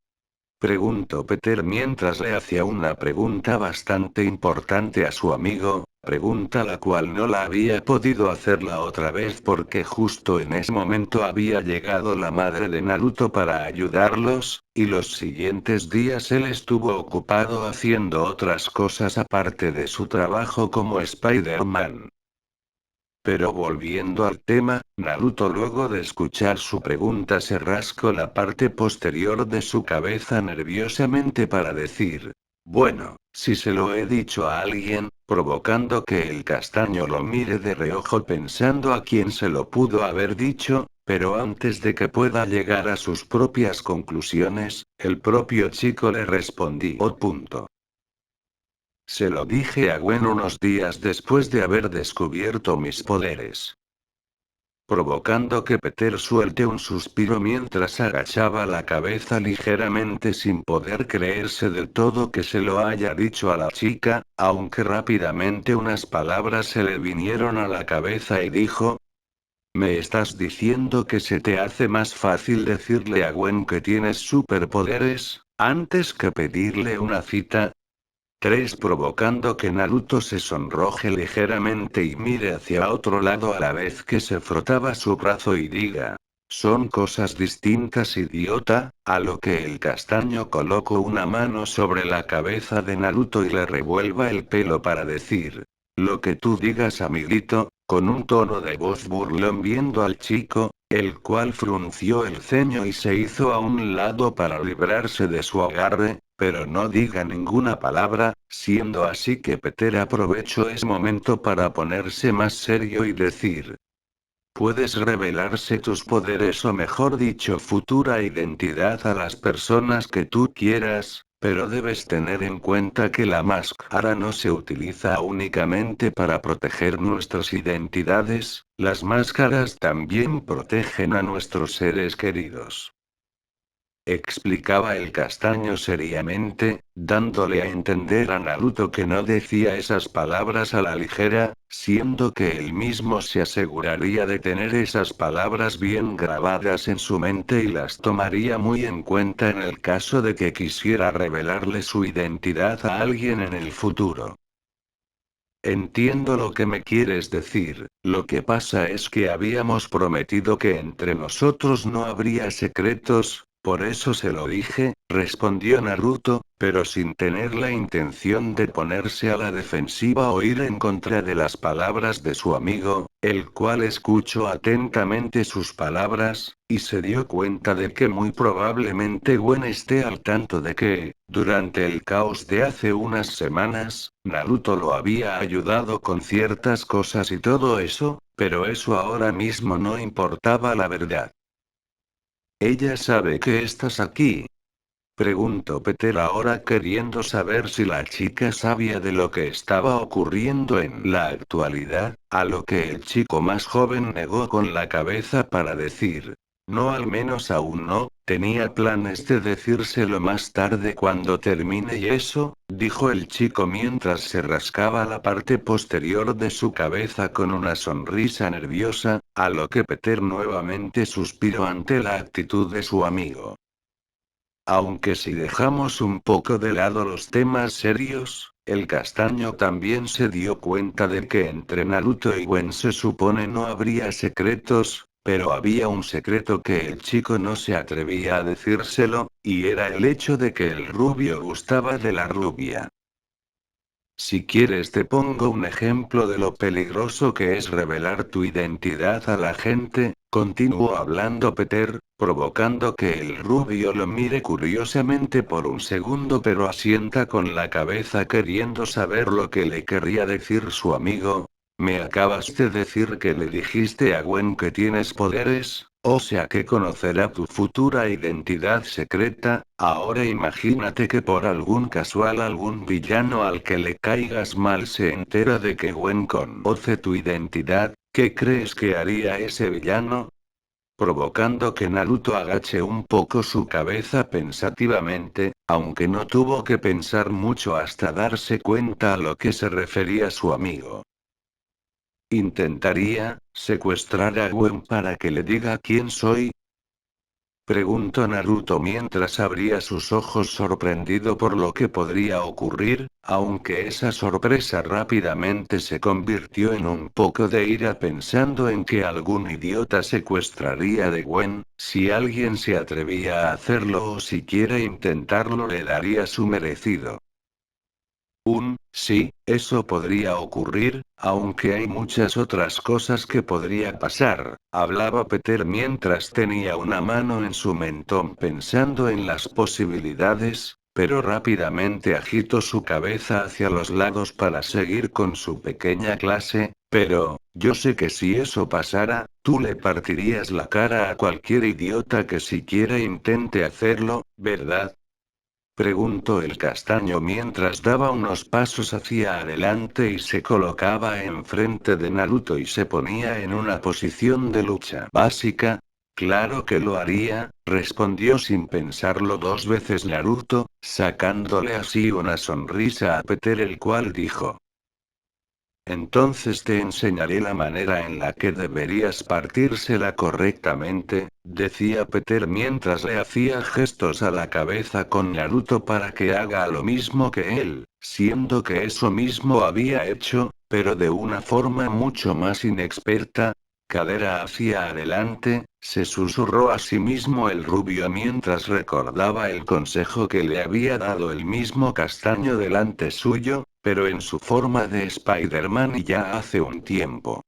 Preguntó Peter mientras le hacía una pregunta bastante importante a su amigo, pregunta la cual no la había podido hacer la otra vez porque justo en ese momento había llegado la madre de Naruto para ayudarlos, y los siguientes días él estuvo ocupado haciendo otras cosas aparte de su trabajo como Spider-Man. Pero volviendo al tema, Naruto luego de escuchar su pregunta se rascó la parte posterior de su cabeza nerviosamente para decir, bueno, si se lo he dicho a alguien, provocando que el castaño lo mire de reojo pensando a quién se lo pudo haber dicho, pero antes de que pueda llegar a sus propias conclusiones, el propio chico le respondió. Se lo dije a Gwen unos días después de haber descubierto mis poderes. Provocando que Peter suelte un suspiro mientras agachaba la cabeza ligeramente sin poder creerse del todo que se lo haya dicho a la chica, aunque rápidamente unas palabras se le vinieron a la cabeza y dijo, ¿me estás diciendo que se te hace más fácil decirle a Gwen que tienes superpoderes, antes que pedirle una cita? 3 provocando que Naruto se sonroje ligeramente y mire hacia otro lado a la vez que se frotaba su brazo y diga. Son cosas distintas idiota, a lo que el castaño colocó una mano sobre la cabeza de Naruto y le revuelva el pelo para decir. Lo que tú digas amiguito, con un tono de voz burlón viendo al chico, el cual frunció el ceño y se hizo a un lado para librarse de su agarre, pero no diga ninguna palabra, siendo así que Peter aprovechó ese momento para ponerse más serio y decir. Puedes revelarse tus poderes o mejor dicho futura identidad a las personas que tú quieras, pero debes tener en cuenta que la máscara no se utiliza únicamente para proteger nuestras identidades, las máscaras también protegen a nuestros seres queridos. Explicaba el castaño seriamente, dándole a entender a Naruto que no decía esas palabras a la ligera, siendo que él mismo se aseguraría de tener esas palabras bien grabadas en su mente y las tomaría muy en cuenta en el caso de que quisiera revelarle su identidad a alguien en el futuro. Entiendo lo que me quieres decir, lo que pasa es que habíamos prometido que entre nosotros no habría secretos, por eso se lo dije, respondió Naruto, pero sin tener la intención de ponerse a la defensiva o ir en contra de las palabras de su amigo, el cual escuchó atentamente sus palabras, y se dio cuenta de que muy probablemente Gwen esté al tanto de que, durante el caos de hace unas semanas, Naruto lo había ayudado con ciertas cosas y todo eso, pero eso ahora mismo no importaba la verdad. ¿Ella sabe que estás aquí? Preguntó Peter ahora queriendo saber si la chica sabía de lo que estaba ocurriendo en la actualidad, a lo que el chico más joven negó con la cabeza para decir. No, al menos aún no, tenía planes de decírselo más tarde cuando termine y eso, dijo el chico mientras se rascaba la parte posterior de su cabeza con una sonrisa nerviosa, a lo que Peter nuevamente suspiró ante la actitud de su amigo. Aunque si dejamos un poco de lado los temas serios, el castaño también se dio cuenta de que entre Naruto y Gwen se supone no habría secretos, pero había un secreto que el chico no se atrevía a decírselo, y era el hecho de que el rubio gustaba de la rubia. Si quieres te pongo un ejemplo de lo peligroso que es revelar tu identidad a la gente, continuó hablando Peter, provocando que el rubio lo mire curiosamente por un segundo pero asienta con la cabeza queriendo saber lo que le querría decir su amigo. Me acabas de decir que le dijiste a Gwen que tienes poderes, o sea que conocerá tu futura identidad secreta. Ahora imagínate que por algún casual algún villano al que le caigas mal se entera de que Gwen conoce tu identidad, ¿qué crees que haría ese villano? Provocando que Naruto agache un poco su cabeza pensativamente, aunque no tuvo que pensar mucho hasta darse cuenta a lo que se refería su amigo. ¿Intentaría secuestrar a Gwen para que le diga quién soy? Preguntó Naruto mientras abría sus ojos sorprendido por lo que podría ocurrir, aunque esa sorpresa rápidamente se convirtió en un poco de ira pensando en que algún idiota secuestraría de Gwen. Si alguien se atrevía a hacerlo o siquiera intentarlo le daría su merecido. Sí, eso podría ocurrir, aunque hay muchas otras cosas que podría pasar, hablaba Peter mientras tenía una mano en su mentón pensando en las posibilidades, pero rápidamente agitó su cabeza hacia los lados para seguir con su pequeña clase, pero, yo sé que si eso pasara, tú le partirías la cara a cualquier idiota que siquiera intente hacerlo, ¿verdad? Preguntó el castaño mientras daba unos pasos hacia adelante y se colocaba enfrente de Naruto y se ponía en una posición de lucha básica. Claro que lo haría, respondió sin pensarlo dos veces Naruto, sacándole así una sonrisa a Peter el cual dijo. Entonces te enseñaré la manera en la que deberías partírsela correctamente, decía Peter mientras le hacía gestos a la cabeza con Naruto para que haga lo mismo que él, siendo que eso mismo había hecho, pero de una forma mucho más inexperta. Cadera hacia adelante, se susurró a sí mismo el rubio mientras recordaba el consejo que le había dado el mismo castaño delante suyo, pero en su forma de Spider-Man y ya hace un tiempo.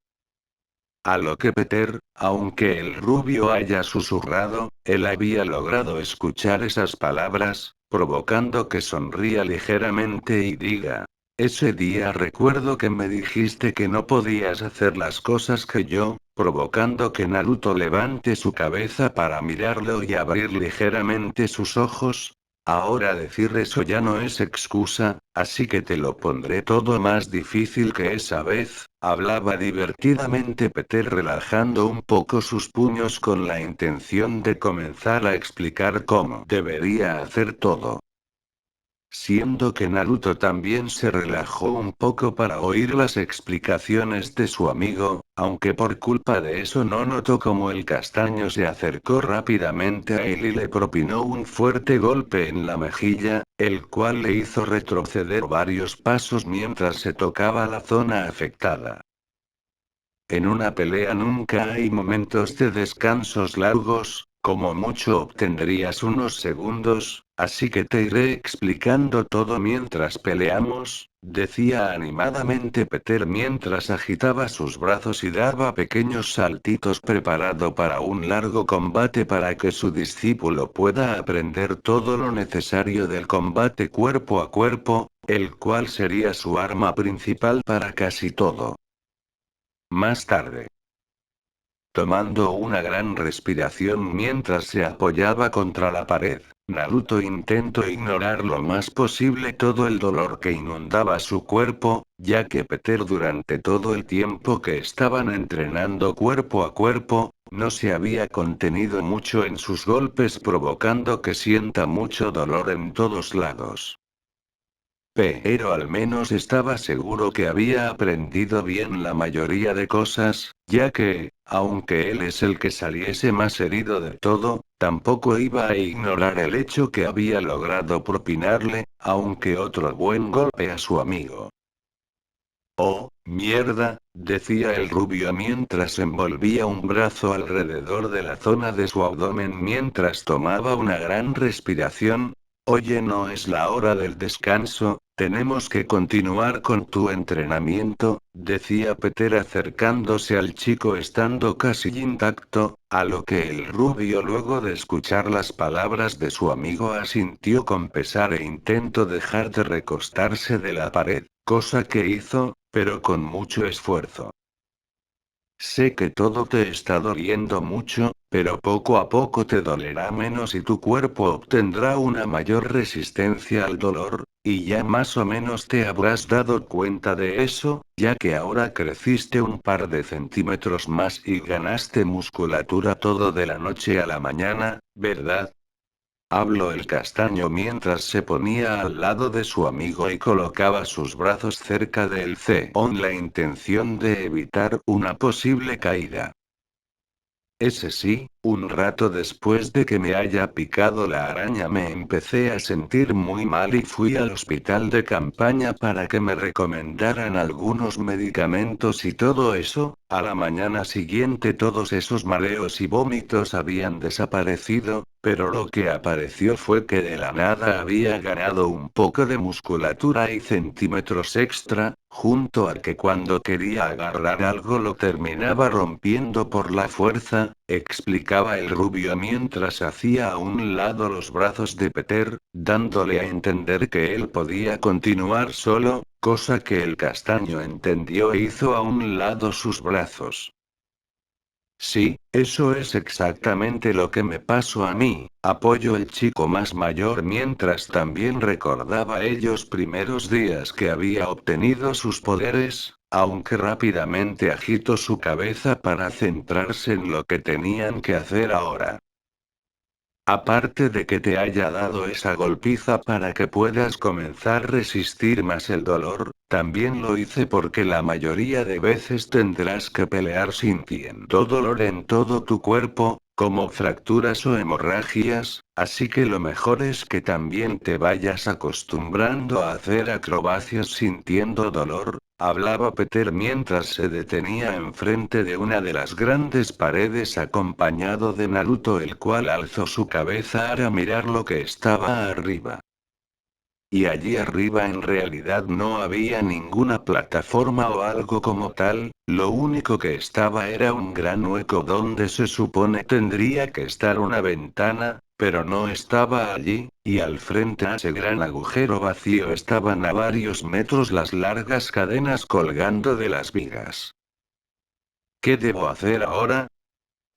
A lo que Peter, aunque el rubio haya susurrado, él había logrado escuchar esas palabras, provocando que sonría ligeramente y diga. Ese día recuerdo que me dijiste que no podías hacer las cosas que yo, provocando que Naruto levante su cabeza para mirarlo y abrir ligeramente sus ojos. Ahora decir eso ya no es excusa, así que te lo pondré todo más difícil que esa vez, hablaba divertidamente Peter relajando un poco sus puños con la intención de comenzar a explicar cómo debería hacer todo. Siendo que Naruto también se relajó un poco para oír las explicaciones de su amigo, aunque por culpa de eso no notó cómo el castaño se acercó rápidamente a él y le propinó un fuerte golpe en la mejilla, el cual le hizo retroceder varios pasos mientras se tocaba la zona afectada. En una pelea nunca hay momentos de descansos largos, como mucho obtendrías unos segundos, así que te iré explicando todo mientras peleamos, decía animadamente Peter mientras agitaba sus brazos y daba pequeños saltitos preparado para un largo combate para que su discípulo pueda aprender todo lo necesario del combate cuerpo a cuerpo, el cual sería su arma principal para casi todo. Más tarde. Tomando una gran respiración mientras se apoyaba contra la pared, Naruto intentó ignorar lo más posible todo el dolor que inundaba su cuerpo, ya que Peter durante todo el tiempo que estaban entrenando cuerpo a cuerpo, no se había contenido mucho en sus golpes provocando que sienta mucho dolor en todos lados. Pero al menos estaba seguro que había aprendido bien la mayoría de cosas, ya que, aunque él es el que saliese más herido de todo, tampoco iba a ignorar el hecho que había logrado propinarle, aunque otro buen golpe a su amigo. Oh, mierda, decía el rubio mientras envolvía un brazo alrededor de la zona de su abdomen mientras tomaba una gran respiración. Oye, no es la hora del descanso, Tenemos que continuar con tu entrenamiento, decía Peter acercándose al chico estando casi intacto, a lo que el rubio luego de escuchar las palabras de su amigo asintió con pesar e intentó dejar de recostarse de la pared, cosa que hizo, pero con mucho esfuerzo. Sé que todo te está doliendo mucho, pero poco a poco te dolerá menos y tu cuerpo obtendrá una mayor resistencia al dolor, y ya más o menos te habrás dado cuenta de eso, ya que ahora creciste un par de centímetros más y ganaste musculatura todo de la noche a la mañana, ¿verdad? Habló el castaño mientras se ponía al lado de su amigo y colocaba sus brazos cerca de él con la intención de evitar una posible caída. Ese sí, un rato después de que me haya picado la araña me empecé a sentir muy mal y fui al hospital de campaña para que me recomendaran algunos medicamentos y todo eso. A la mañana siguiente todos esos mareos y vómitos habían desaparecido, pero lo que apareció fue que de la nada había ganado un poco de musculatura y centímetros extra, junto a que cuando quería agarrar algo lo terminaba rompiendo por la fuerza, explicaba el rubio mientras hacía a un lado los brazos de Peter, dándole a entender que él podía continuar solo, cosa que el castaño entendió e hizo a un lado sus brazos. Sí, eso es exactamente lo que me pasó a mí, apoyó el chico más mayor mientras también recordaba ellos primeros días que había obtenido sus poderes, aunque rápidamente agitó su cabeza para centrarse en lo que tenían que hacer ahora. Aparte de que te haya dado esa golpiza para que puedas comenzar a resistir más el dolor, también lo hice porque la mayoría de veces tendrás que pelear sintiendo dolor en todo tu cuerpo, como fracturas o hemorragias, así que lo mejor es que también te vayas acostumbrando a hacer acrobacias sintiendo dolor. Hablaba Peter mientras se detenía enfrente de una de las grandes paredes acompañado de Naruto, el cual alzó su cabeza para mirar lo que estaba arriba. Y allí arriba en realidad no había ninguna plataforma o algo como tal, lo único que estaba era un gran hueco donde se supone tendría que estar una ventana, pero no estaba allí, y al frente a ese gran agujero vacío estaban a varios metros las largas cadenas colgando de las vigas. ¿Qué debo hacer ahora?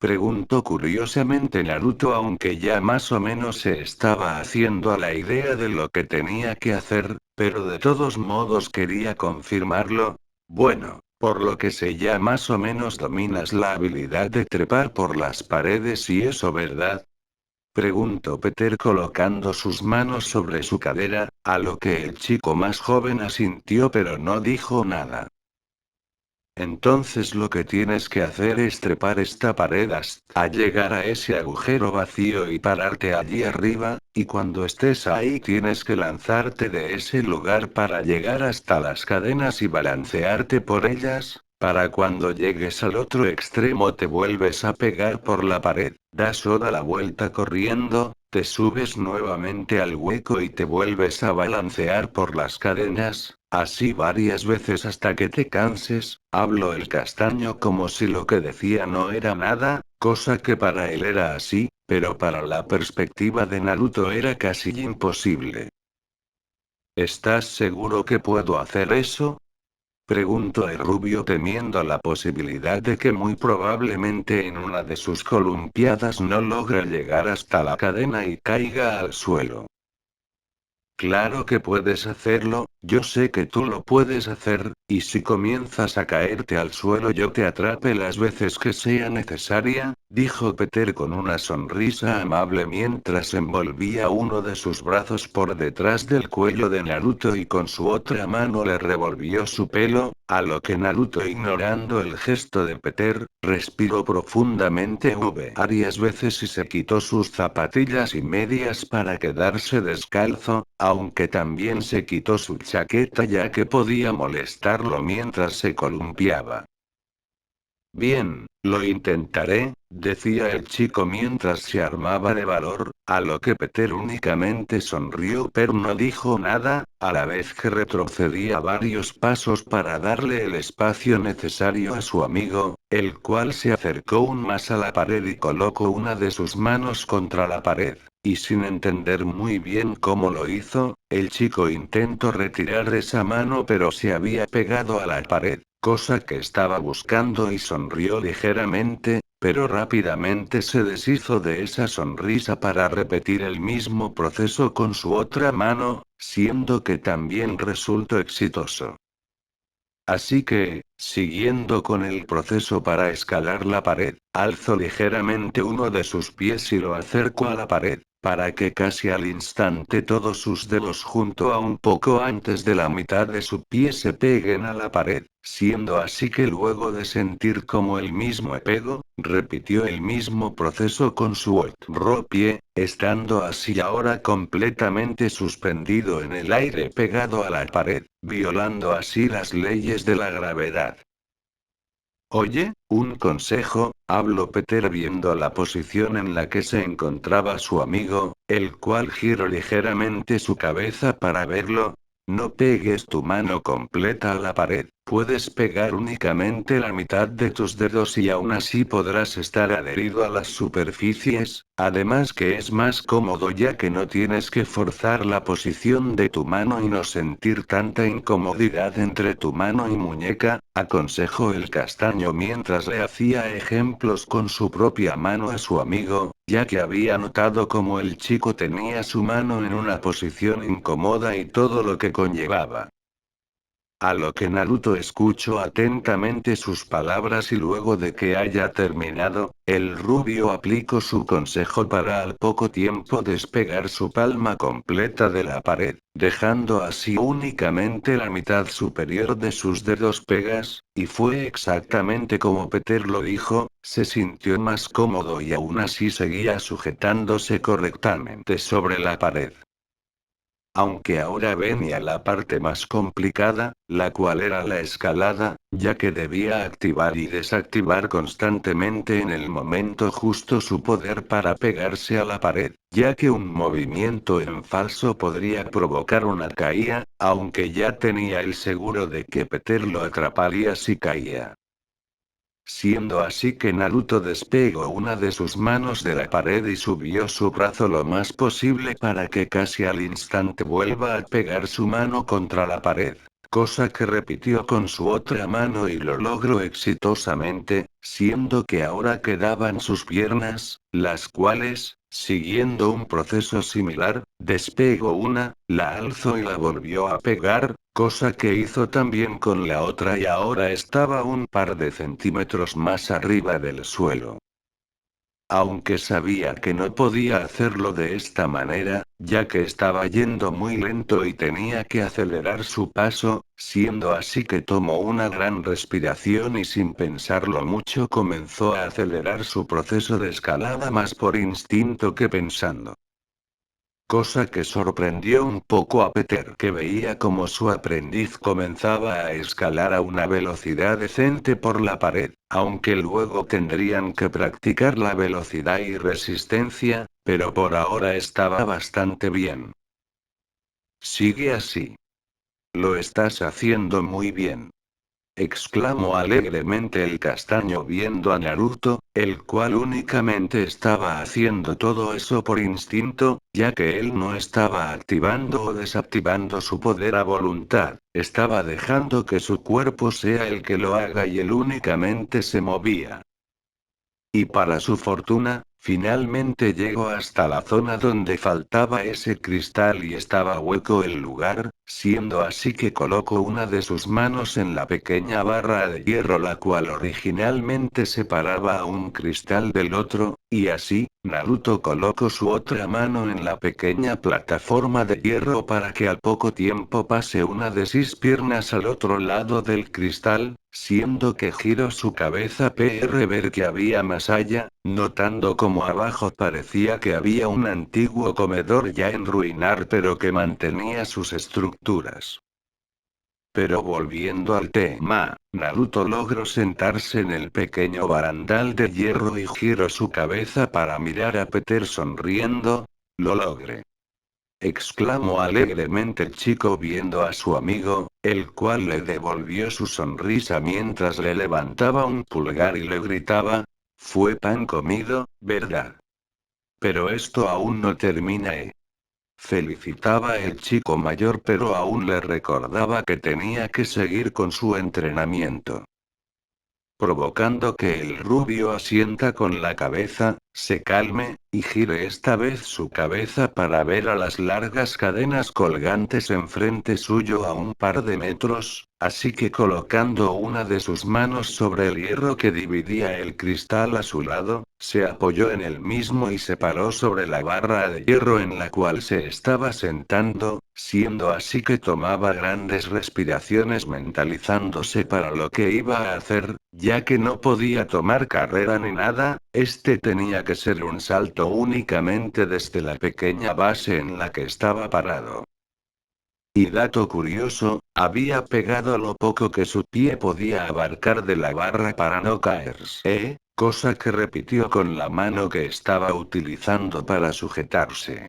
Preguntó curiosamente Naruto, aunque ya más o menos se estaba haciendo a la idea de lo que tenía que hacer, pero de todos modos quería confirmarlo. Bueno, por lo que sé ya más o menos dominas la habilidad de trepar por las paredes y eso, ¿verdad? Preguntó Peter colocando sus manos sobre su cadera, a lo que el chico más joven asintió pero no dijo nada. Entonces lo que tienes que hacer es trepar esta pared hasta llegar a ese agujero vacío y pararte allí arriba, y cuando estés ahí tienes que lanzarte de ese lugar para llegar hasta las cadenas y balancearte por ellas, para cuando llegues al otro extremo te vuelves a pegar por la pared, das toda la vuelta corriendo, te subes nuevamente al hueco y te vuelves a balancear por las cadenas. Así varias veces hasta que te canses, habló el castaño como si lo que decía no era nada, cosa que para él era así, pero para la perspectiva de Naruto era casi imposible. ¿Estás seguro que puedo hacer eso? Preguntó el rubio temiendo la posibilidad de que muy probablemente en una de sus columpiadas no logre llegar hasta la cadena y caiga al suelo. Claro que puedes hacerlo, yo sé que tú lo puedes hacer, y si comienzas a caerte al suelo yo te atrape las veces que sea necesaria, dijo Peter con una sonrisa amable mientras envolvía uno de sus brazos por detrás del cuello de Naruto y con su otra mano le revolvió su pelo, a lo que Naruto, ignorando el gesto de Peter, respiró profundamente varias veces y se quitó sus zapatillas y medias para quedarse descalzo, aunque también se quitó su chaqueta ya que podía molestarlo mientras se columpiaba. Bien, lo intentaré, decía el chico mientras se armaba de valor, a lo que Peter únicamente sonrió pero no dijo nada, a la vez que retrocedía varios pasos para darle el espacio necesario a su amigo, el cual se acercó aún más a la pared y colocó una de sus manos contra la pared. Y sin entender muy bien cómo lo hizo, el chico intentó retirar esa mano pero se había pegado a la pared, cosa que estaba buscando y sonrió ligeramente, pero rápidamente se deshizo de esa sonrisa para repetir el mismo proceso con su otra mano, siendo que también resultó exitoso. Así que, siguiendo con el proceso para escalar la pared, alzó ligeramente uno de sus pies y lo acercó a la pared, para que casi al instante todos sus dedos junto a un poco antes de la mitad de su pie se peguen a la pared, siendo así que luego de sentir como el mismo pego, repitió el mismo proceso con su otro pie, estando así ahora completamente suspendido en el aire pegado a la pared, violando así las leyes de la gravedad. Oye, un consejo, habló Peter viendo la posición en la que se encontraba su amigo, el cual giró ligeramente su cabeza para verlo. No pegues tu mano completa a la pared, puedes pegar únicamente la mitad de tus dedos y aún así podrás estar adherido a las superficies, además que es más cómodo ya que no tienes que forzar la posición de tu mano y no sentir tanta incomodidad entre tu mano y muñeca, aconsejó el castaño mientras le hacía ejemplos con su propia mano a su amigo, ya que había notado cómo el chico tenía su mano en una posición incómoda y todo lo que conllevaba. A lo que Naruto escuchó atentamente sus palabras y luego de que haya terminado, el rubio aplicó su consejo para al poco tiempo despegar su palma completa de la pared, dejando así únicamente la mitad superior de sus dedos pegas, y fue exactamente como Peter lo dijo, se sintió más cómodo y aún así seguía sujetándose correctamente sobre la pared. Aunque ahora venía la parte más complicada, la cual era la escalada, ya que debía activar y desactivar constantemente en el momento justo su poder para pegarse a la pared, ya que un movimiento en falso podría provocar una caída, aunque ya tenía el seguro de que Peter lo atraparía si caía. Siendo así que Naruto despegó una de sus manos de la pared y subió su brazo lo más posible para que casi al instante vuelva a pegar su mano contra la pared, cosa que repitió con su otra mano y lo logró exitosamente, siendo que ahora quedaban sus piernas, las cuales, siguiendo un proceso similar, despegó una, la alzó y la volvió a pegar, cosa que hizo también con la otra y ahora estaba un par de centímetros más arriba del suelo. Aunque sabía que no podía hacerlo de esta manera, ya que estaba yendo muy lento y tenía que acelerar su paso, siendo así que tomó una gran respiración y sin pensarlo mucho comenzó a acelerar su proceso de escalada más por instinto que pensando. Cosa que sorprendió un poco a Peter que veía como su aprendiz comenzaba a escalar a una velocidad decente por la pared, aunque luego tendrían que practicar la velocidad y resistencia, pero por ahora estaba bastante bien. Sigue así. Lo estás haciendo muy bien, exclamó alegremente el castaño viendo a Naruto, el cual únicamente estaba haciendo todo eso por instinto, ya que él no estaba activando o desactivando su poder a voluntad, estaba dejando que su cuerpo sea el que lo haga y él únicamente se movía. Y para su fortuna, finalmente llegó hasta la zona donde faltaba ese cristal y estaba hueco el lugar, siendo así que colocó una de sus manos en la pequeña barra de hierro la cual originalmente separaba a un cristal del otro, y así, Naruto colocó su otra mano en la pequeña plataforma de hierro para que al poco tiempo pase una de sus piernas al otro lado del cristal, siendo que giró su cabeza para ver que había más allá, notando como abajo parecía que había un antiguo comedor ya en ruinar pero que mantenía sus estructuras. Pero volviendo al tema, Naruto logró sentarse en el pequeño barandal de hierro y giró su cabeza para mirar a Peter sonriendo. Lo logré. Exclamó alegremente el chico viendo a su amigo, el cual le devolvió su sonrisa mientras le levantaba un pulgar y le gritaba: fue pan comido, ¿verdad? Pero esto aún no termina, ¿eh? Felicitaba el chico mayor, pero aún le recordaba que tenía que seguir con su entrenamiento. Provocando que el rubio asienta con la cabeza, se calme, y gire esta vez su cabeza para ver a las largas cadenas colgantes enfrente suyo a un par de metros, así que colocando una de sus manos sobre el hierro que dividía el cristal a su lado, se apoyó en el mismo y se paró sobre la barra de hierro en la cual se estaba sentando, siendo así que tomaba grandes respiraciones mentalizándose para lo que iba a hacer, ya que no podía tomar carrera ni nada, este tenía que ser un salto únicamente desde la pequeña base en la que estaba parado. Y dato curioso, había pegado lo poco que su pie podía abarcar de la barra para no caerse, cosa que repitió con la mano que estaba utilizando para sujetarse.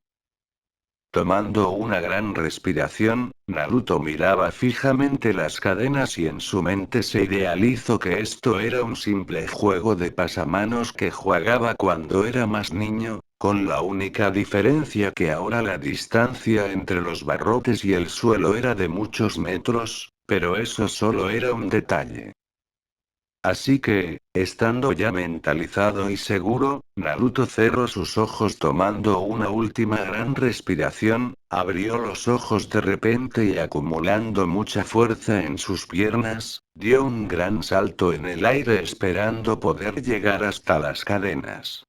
Tomando una gran respiración, Naruto miraba fijamente las cadenas y en su mente se idealizó que esto era un simple juego de pasamanos que jugaba cuando era más niño, con la única diferencia que ahora la distancia entre los barrotes y el suelo era de muchos metros, pero eso solo era un detalle. Así que, estando ya mentalizado y seguro, Naruto cerró sus ojos tomando una última gran respiración, abrió los ojos de repente y acumulando mucha fuerza en sus piernas, dio un gran salto en el aire esperando poder llegar hasta las cadenas.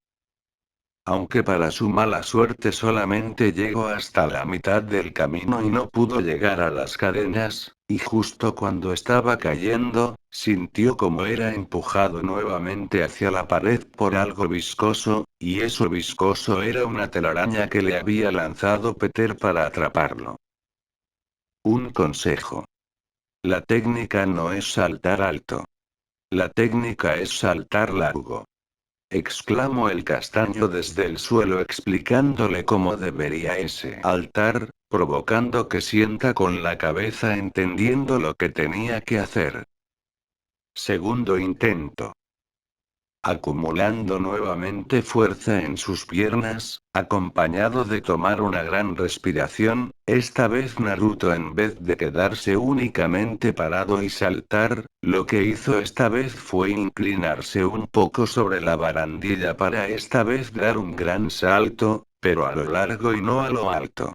Aunque para su mala suerte solamente llegó hasta la mitad del camino y no pudo llegar a las cadenas, y justo cuando estaba cayendo, sintió como era empujado nuevamente hacia la pared por algo viscoso, y eso viscoso era una telaraña que le había lanzado Peter para atraparlo. Un consejo. La técnica no es saltar alto. La técnica es saltar largo. Exclamó el castaño desde el suelo explicándole cómo debería ese altar, provocando que sienta con la cabeza entendiendo lo que tenía que hacer. Segundo intento. Acumulando nuevamente fuerza en sus piernas, acompañado de tomar una gran respiración, esta vez Naruto en vez de quedarse únicamente parado y saltar, lo que hizo esta vez fue inclinarse un poco sobre la barandilla para esta vez dar un gran salto, pero a lo largo y no a lo alto.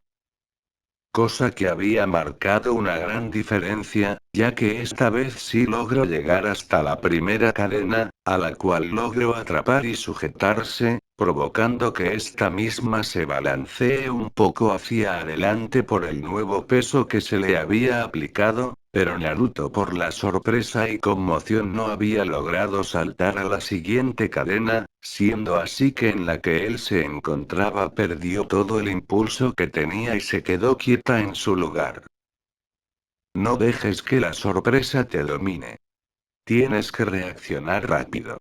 Cosa que había marcado una gran diferencia, ya que esta vez sí logró llegar hasta la primera cadena, a la cual logró atrapar y sujetarse, provocando que esta misma se balancee un poco hacia adelante por el nuevo peso que se le había aplicado, pero Naruto por la sorpresa y conmoción no había logrado saltar a la siguiente cadena, siendo así que en la que él se encontraba perdió todo el impulso que tenía y se quedó quieta en su lugar. No dejes que la sorpresa te domine. Tienes que reaccionar rápido.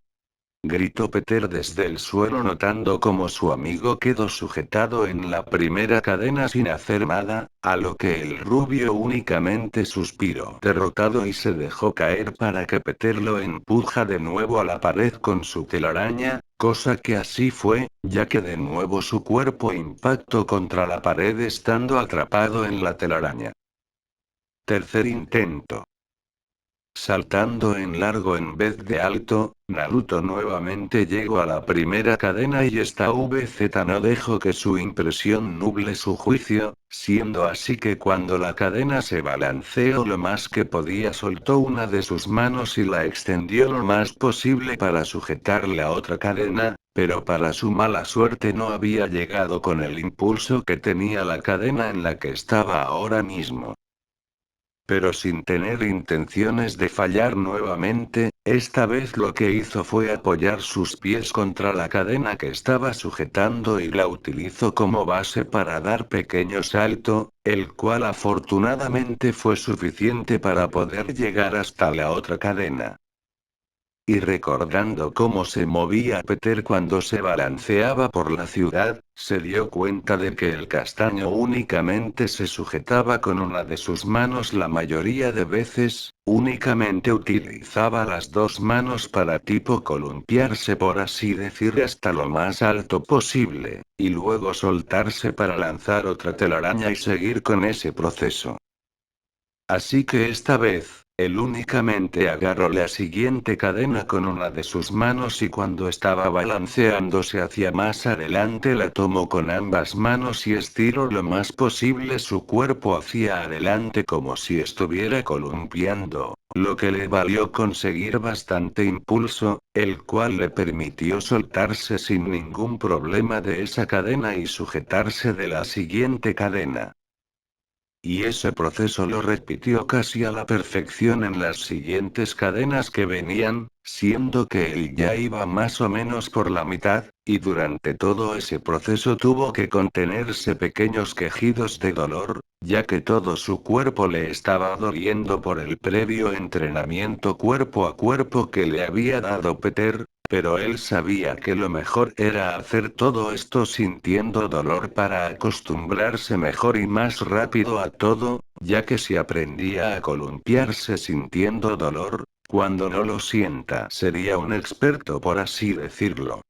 Gritó Peter desde el suelo notando cómo su amigo quedó sujetado en la primera cadena sin hacer nada, a lo que el rubio únicamente suspiró derrotado y se dejó caer para que Peter lo empuja de nuevo a la pared con su telaraña, cosa que así fue, ya que de nuevo su cuerpo impactó contra la pared estando atrapado en la telaraña. Tercer intento. Saltando en largo en vez de alto, Naruto nuevamente llegó a la primera cadena y esta VZ no dejó que su impresión nuble su juicio, siendo así que cuando la cadena se balanceó lo más que podía soltó una de sus manos y la extendió lo más posible para sujetar la otra cadena, pero para su mala suerte no había llegado con el impulso que tenía la cadena en la que estaba ahora mismo. Pero sin tener intenciones de fallar nuevamente, esta vez lo que hizo fue apoyar sus pies contra la cadena que estaba sujetando y la utilizó como base para dar pequeño salto, el cual afortunadamente fue suficiente para poder llegar hasta la otra cadena. Y recordando cómo se movía Peter cuando se balanceaba por la ciudad, se dio cuenta de que el castaño únicamente se sujetaba con una de sus manos la mayoría de veces, únicamente utilizaba las dos manos para tipo columpiarse por así decir hasta lo más alto posible, y luego soltarse para lanzar otra telaraña y seguir con ese proceso. Así que esta vez, él únicamente agarró la siguiente cadena con una de sus manos y cuando estaba balanceándose hacia más adelante la tomó con ambas manos y estiró lo más posible su cuerpo hacia adelante como si estuviera columpiando, lo que le valió conseguir bastante impulso, el cual le permitió soltarse sin ningún problema de esa cadena y sujetarse de la siguiente cadena. Y ese proceso lo repitió casi a la perfección en las siguientes cadenas que venían, siendo que él ya iba más o menos por la mitad, y durante todo ese proceso tuvo que contenerse pequeños quejidos de dolor, ya que todo su cuerpo le estaba doliendo por el previo entrenamiento cuerpo a cuerpo que le había dado Peter, pero él sabía que lo mejor era hacer todo esto sintiendo dolor para acostumbrarse mejor y más rápido a todo, ya que si aprendía a columpiarse sintiendo dolor, cuando no lo sienta sería un experto por así decirlo.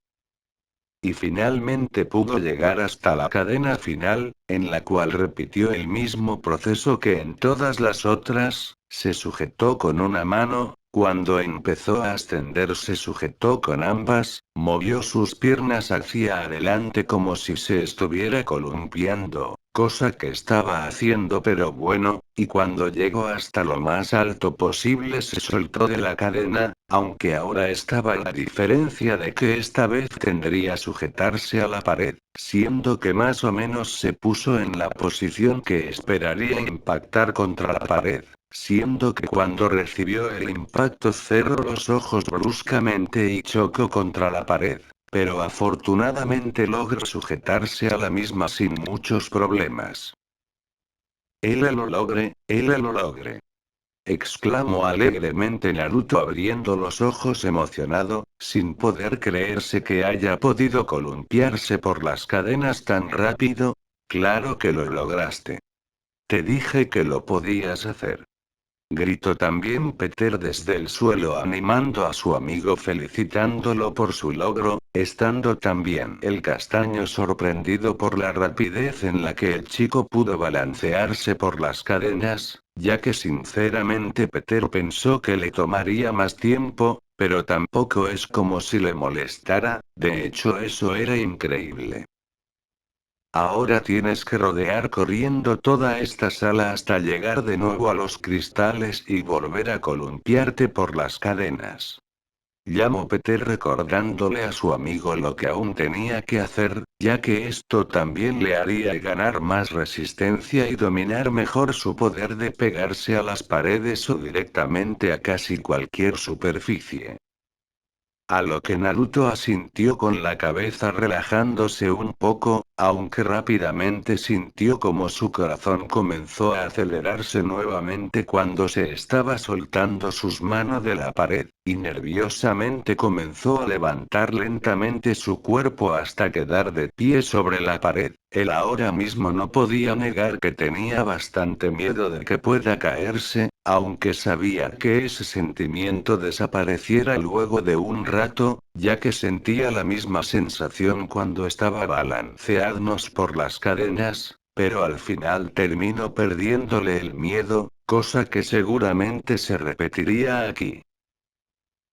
Y finalmente pudo llegar hasta la cadena final, en la cual repitió el mismo proceso que en todas las otras, se sujetó con una mano, cuando empezó a ascender se sujetó con ambas, movió sus piernas hacia adelante como si se estuviera columpiando, cosa que estaba haciendo pero bueno, y cuando llegó hasta lo más alto posible se soltó de la cadena, aunque ahora estaba la diferencia de que esta vez tendría sujetarse a la pared, siendo que más o menos se puso en la posición que esperaría impactar contra la pared. Siendo que cuando recibió el impacto cerró los ojos bruscamente y chocó contra la pared. Pero afortunadamente logró sujetarse a la misma sin muchos problemas. ¡Él lo logre! ¡Él lo logre! Exclamó alegremente Naruto abriendo los ojos emocionado, sin poder creerse que haya podido columpiarse por las cadenas tan rápido. Claro que lo lograste. Te dije que lo podías hacer. Gritó también Peter desde el suelo animando a su amigo felicitándolo por su logro, estando también el castaño sorprendido por la rapidez en la que el chico pudo balancearse por las cadenas, ya que sinceramente Peter pensó que le tomaría más tiempo, pero tampoco es como si le molestara, de hecho eso era increíble. Ahora tienes que rodear corriendo toda esta sala hasta llegar de nuevo a los cristales y volver a columpiarte por las cadenas. Llamó Peter recordándole a su amigo lo que aún tenía que hacer, ya que esto también le haría ganar más resistencia y dominar mejor su poder de pegarse a las paredes o directamente a casi cualquier superficie. A lo que Naruto asintió con la cabeza relajándose un poco, aunque rápidamente sintió como su corazón comenzó a acelerarse nuevamente cuando se estaba soltando sus manos de la pared, y nerviosamente comenzó a levantar lentamente su cuerpo hasta quedar de pie sobre la pared. Él ahora mismo no podía negar que tenía bastante miedo de que pueda caerse, aunque sabía que ese sentimiento desapareciera luego de un rato, ya que sentía la misma sensación cuando estaba balanceándonos por las cadenas, pero al final terminó perdiéndole el miedo, cosa que seguramente se repetiría aquí.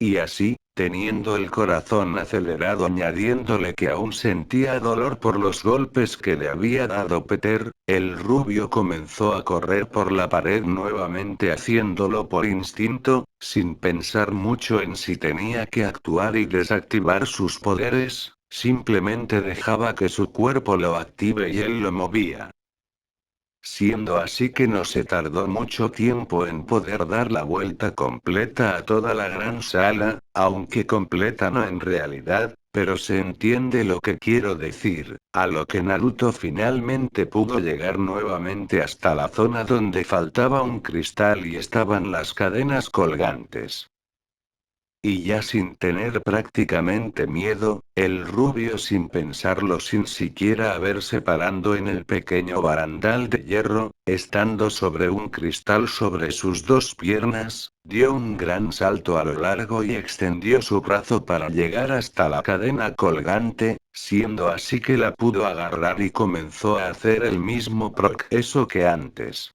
Y así, teniendo el corazón acelerado añadiéndole que aún sentía dolor por los golpes que le había dado Peter, el rubio comenzó a correr por la pared nuevamente haciéndolo por instinto, sin pensar mucho en si tenía que actuar y desactivar sus poderes, simplemente dejaba que su cuerpo lo active y él lo movía. siendo así que no se tardó mucho tiempo en poder dar la vuelta completa a toda la gran sala, aunque completa no en realidad, pero se entiende lo que quiero decir, a lo que Naruto finalmente pudo llegar nuevamente hasta la zona donde faltaba un cristal y estaban las cadenas colgantes. Y ya sin tener prácticamente miedo, el rubio sin pensarlo sin siquiera haberse parado en el pequeño barandal de hierro, estando sobre un cristal sobre sus dos piernas, dio un gran salto a lo largo y extendió su brazo para llegar hasta la cadena colgante, siendo así que la pudo agarrar y comenzó a hacer el mismo progreso que antes.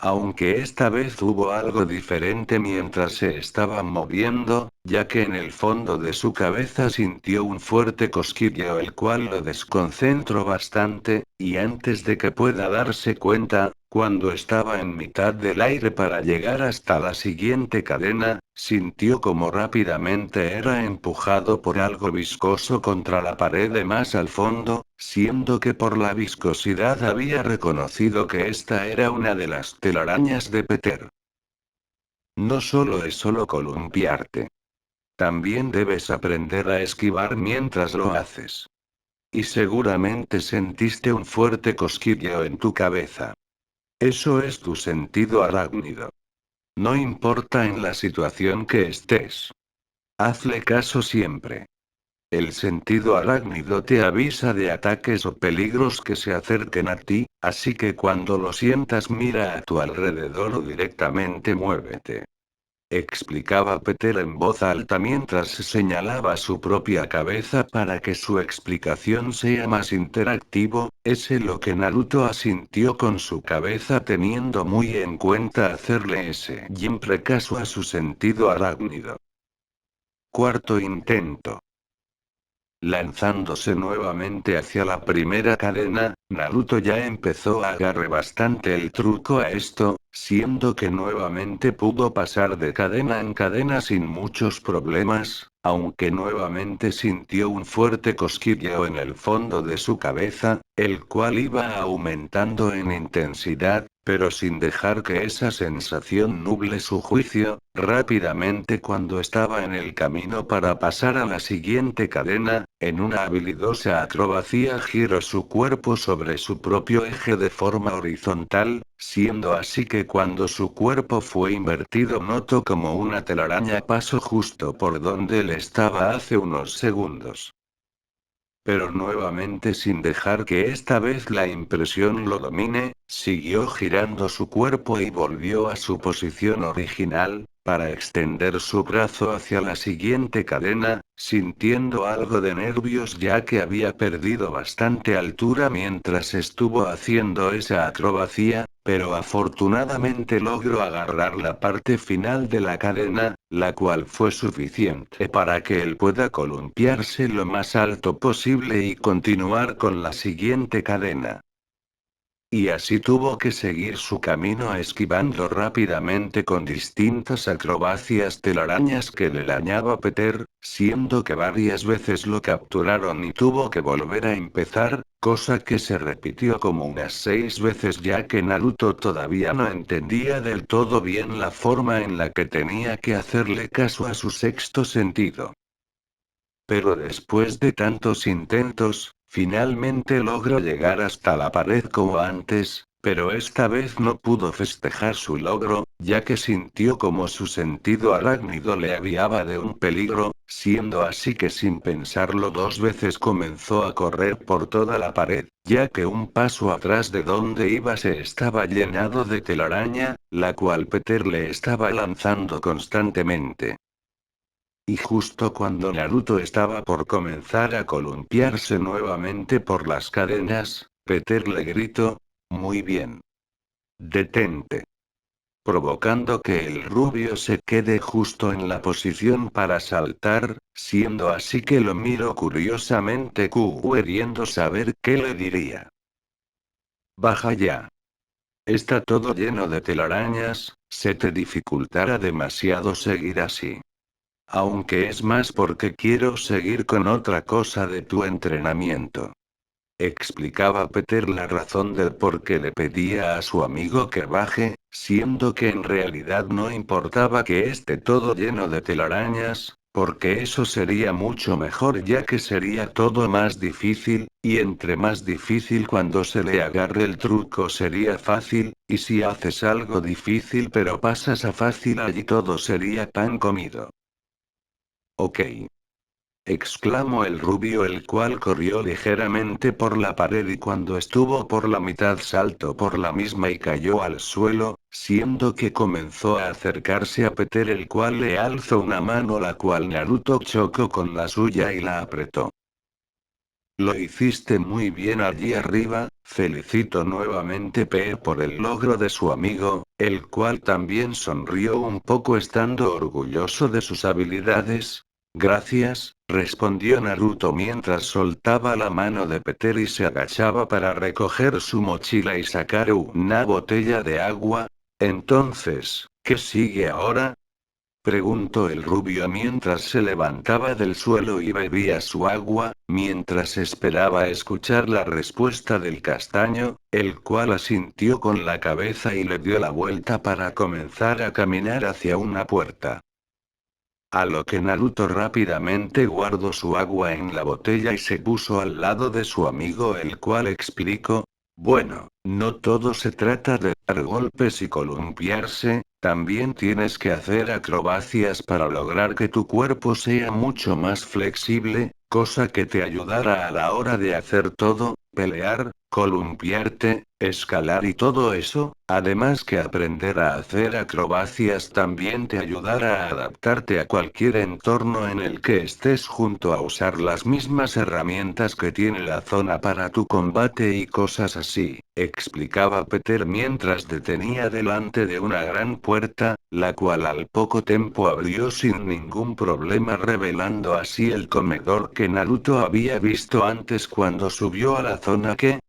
Aunque esta vez hubo algo diferente mientras se estaba moviendo, ya que en el fondo de su cabeza sintió un fuerte cosquilleo el cual lo desconcentró bastante, y antes de que pueda darse cuenta, cuando estaba en mitad del aire para llegar hasta la siguiente cadena, sintió como rápidamente era empujado por algo viscoso contra la pared de más al fondo, siendo que por la viscosidad había reconocido que esta era una de las telarañas de Peter. No solo es solo columpiarte. También debes aprender a esquivar mientras lo haces. Y seguramente sentiste un fuerte cosquilleo en tu cabeza. Eso es tu sentido arácnido. No importa en la situación que estés. Hazle caso siempre. El sentido arácnido te avisa de ataques o peligros que se acerquen a ti, así que cuando lo sientas mira a tu alrededor o directamente muévete. Explicaba Peter en voz alta mientras señalaba su propia cabeza para que su explicación sea más interactivo, ese lo que Naruto asintió con su cabeza teniendo muy en cuenta hacerle ese siempre caso a su sentido arácnido. Cuarto intento. Lanzándose nuevamente hacia la primera cadena, Naruto ya empezó a agarre bastante el truco a esto, siendo que nuevamente pudo pasar de cadena en cadena sin muchos problemas, aunque nuevamente sintió un fuerte cosquilleo en el fondo de su cabeza, el cual iba aumentando en intensidad, pero sin dejar que esa sensación nuble su juicio. Rápidamente cuando estaba en el camino para pasar a la siguiente cadena, en una habilidosa acrobacia giró su cuerpo sobre su propio eje de forma horizontal, siendo así que cuando su cuerpo fue invertido notó como una telaraña pasó justo por donde él estaba hace unos segundos. Pero nuevamente sin dejar que esta vez la impresión lo domine, siguió girando su cuerpo y volvió a su posición original, para extender su brazo hacia la siguiente cadena, sintiendo algo de nervios ya que había perdido bastante altura mientras estuvo haciendo esa acrobacia, pero afortunadamente logró agarrar la parte final de la cadena, la cual fue suficiente para que él pueda columpiarse lo más alto posible y continuar con la siguiente cadena. Y así tuvo que seguir su camino esquivando rápidamente con distintas acrobacias telarañas que le dañaba Peter, siendo que varias veces lo capturaron y tuvo que volver a empezar, cosa que se repitió como unas 6 veces ya que Naruto todavía no entendía del todo bien la forma en la que tenía que hacerle caso a su sexto sentido. Pero después de tantos intentos, finalmente logró llegar hasta la pared como antes, pero esta vez no pudo festejar su logro, ya que sintió como su sentido arácnido le aviaba de un peligro, siendo así que sin pensarlo dos veces comenzó a correr por toda la pared, ya que un paso atrás de donde iba se estaba llenado de telaraña, la cual Peter le estaba lanzando constantemente. Y justo cuando Naruto estaba por comenzar a columpiarse nuevamente por las cadenas, Peter le gritó: «Muy bien. Detente», provocando que el rubio se quede justo en la posición para saltar, siendo así que lo miró curiosamente queriendo saber qué le diría. «Baja ya. Está todo lleno de telarañas, se te dificultará demasiado seguir así. Aunque es más porque quiero seguir con otra cosa de tu entrenamiento». explicaba Peter la razón del por qué le pedía a su amigo que baje, siendo que en realidad no importaba que esté todo lleno de telarañas, porque eso sería mucho mejor ya que sería todo más difícil, y entre más difícil cuando se le agarre el truco sería fácil, y si haces algo difícil pero pasas a fácil allí todo sería pan comido. Ok, exclamó el rubio, el cual corrió ligeramente por la pared y cuando estuvo por la mitad saltó por la misma y cayó al suelo, siendo que comenzó a acercarse a Peter, el cual le alzó una mano la cual Naruto chocó con la suya y la apretó. Lo hiciste muy bien allí arriba, felicito nuevamente Peter por el logro de su amigo, el cual también sonrió un poco estando orgulloso de sus habilidades. Gracias, respondió Naruto mientras soltaba la mano de Peter y se agachaba para recoger su mochila y sacar una botella de agua. Entonces, ¿qué sigue ahora? Preguntó el rubio mientras se levantaba del suelo y bebía su agua, mientras esperaba escuchar la respuesta del castaño, el cual asintió con la cabeza y le dio la vuelta para comenzar a caminar hacia una puerta. A lo que Naruto rápidamente guardó su agua en la botella y se puso al lado de su amigo, el cual explicó: bueno, no todo se trata de dar golpes y columpiarse, también tienes que hacer acrobacias para lograr que tu cuerpo sea mucho más flexible, cosa que te ayudará a la hora de hacer todo, pelear, columpiarte, escalar y todo eso, además que aprender a hacer acrobacias también te ayudará a adaptarte a cualquier entorno en el que estés junto a usar las mismas herramientas que tiene la zona para tu combate y cosas así, explicaba Peter mientras detenía delante de una gran puerta, la cual al poco tiempo abrió sin ningún problema revelando así el comedor que Naruto había visto antes cuando subió a la zona que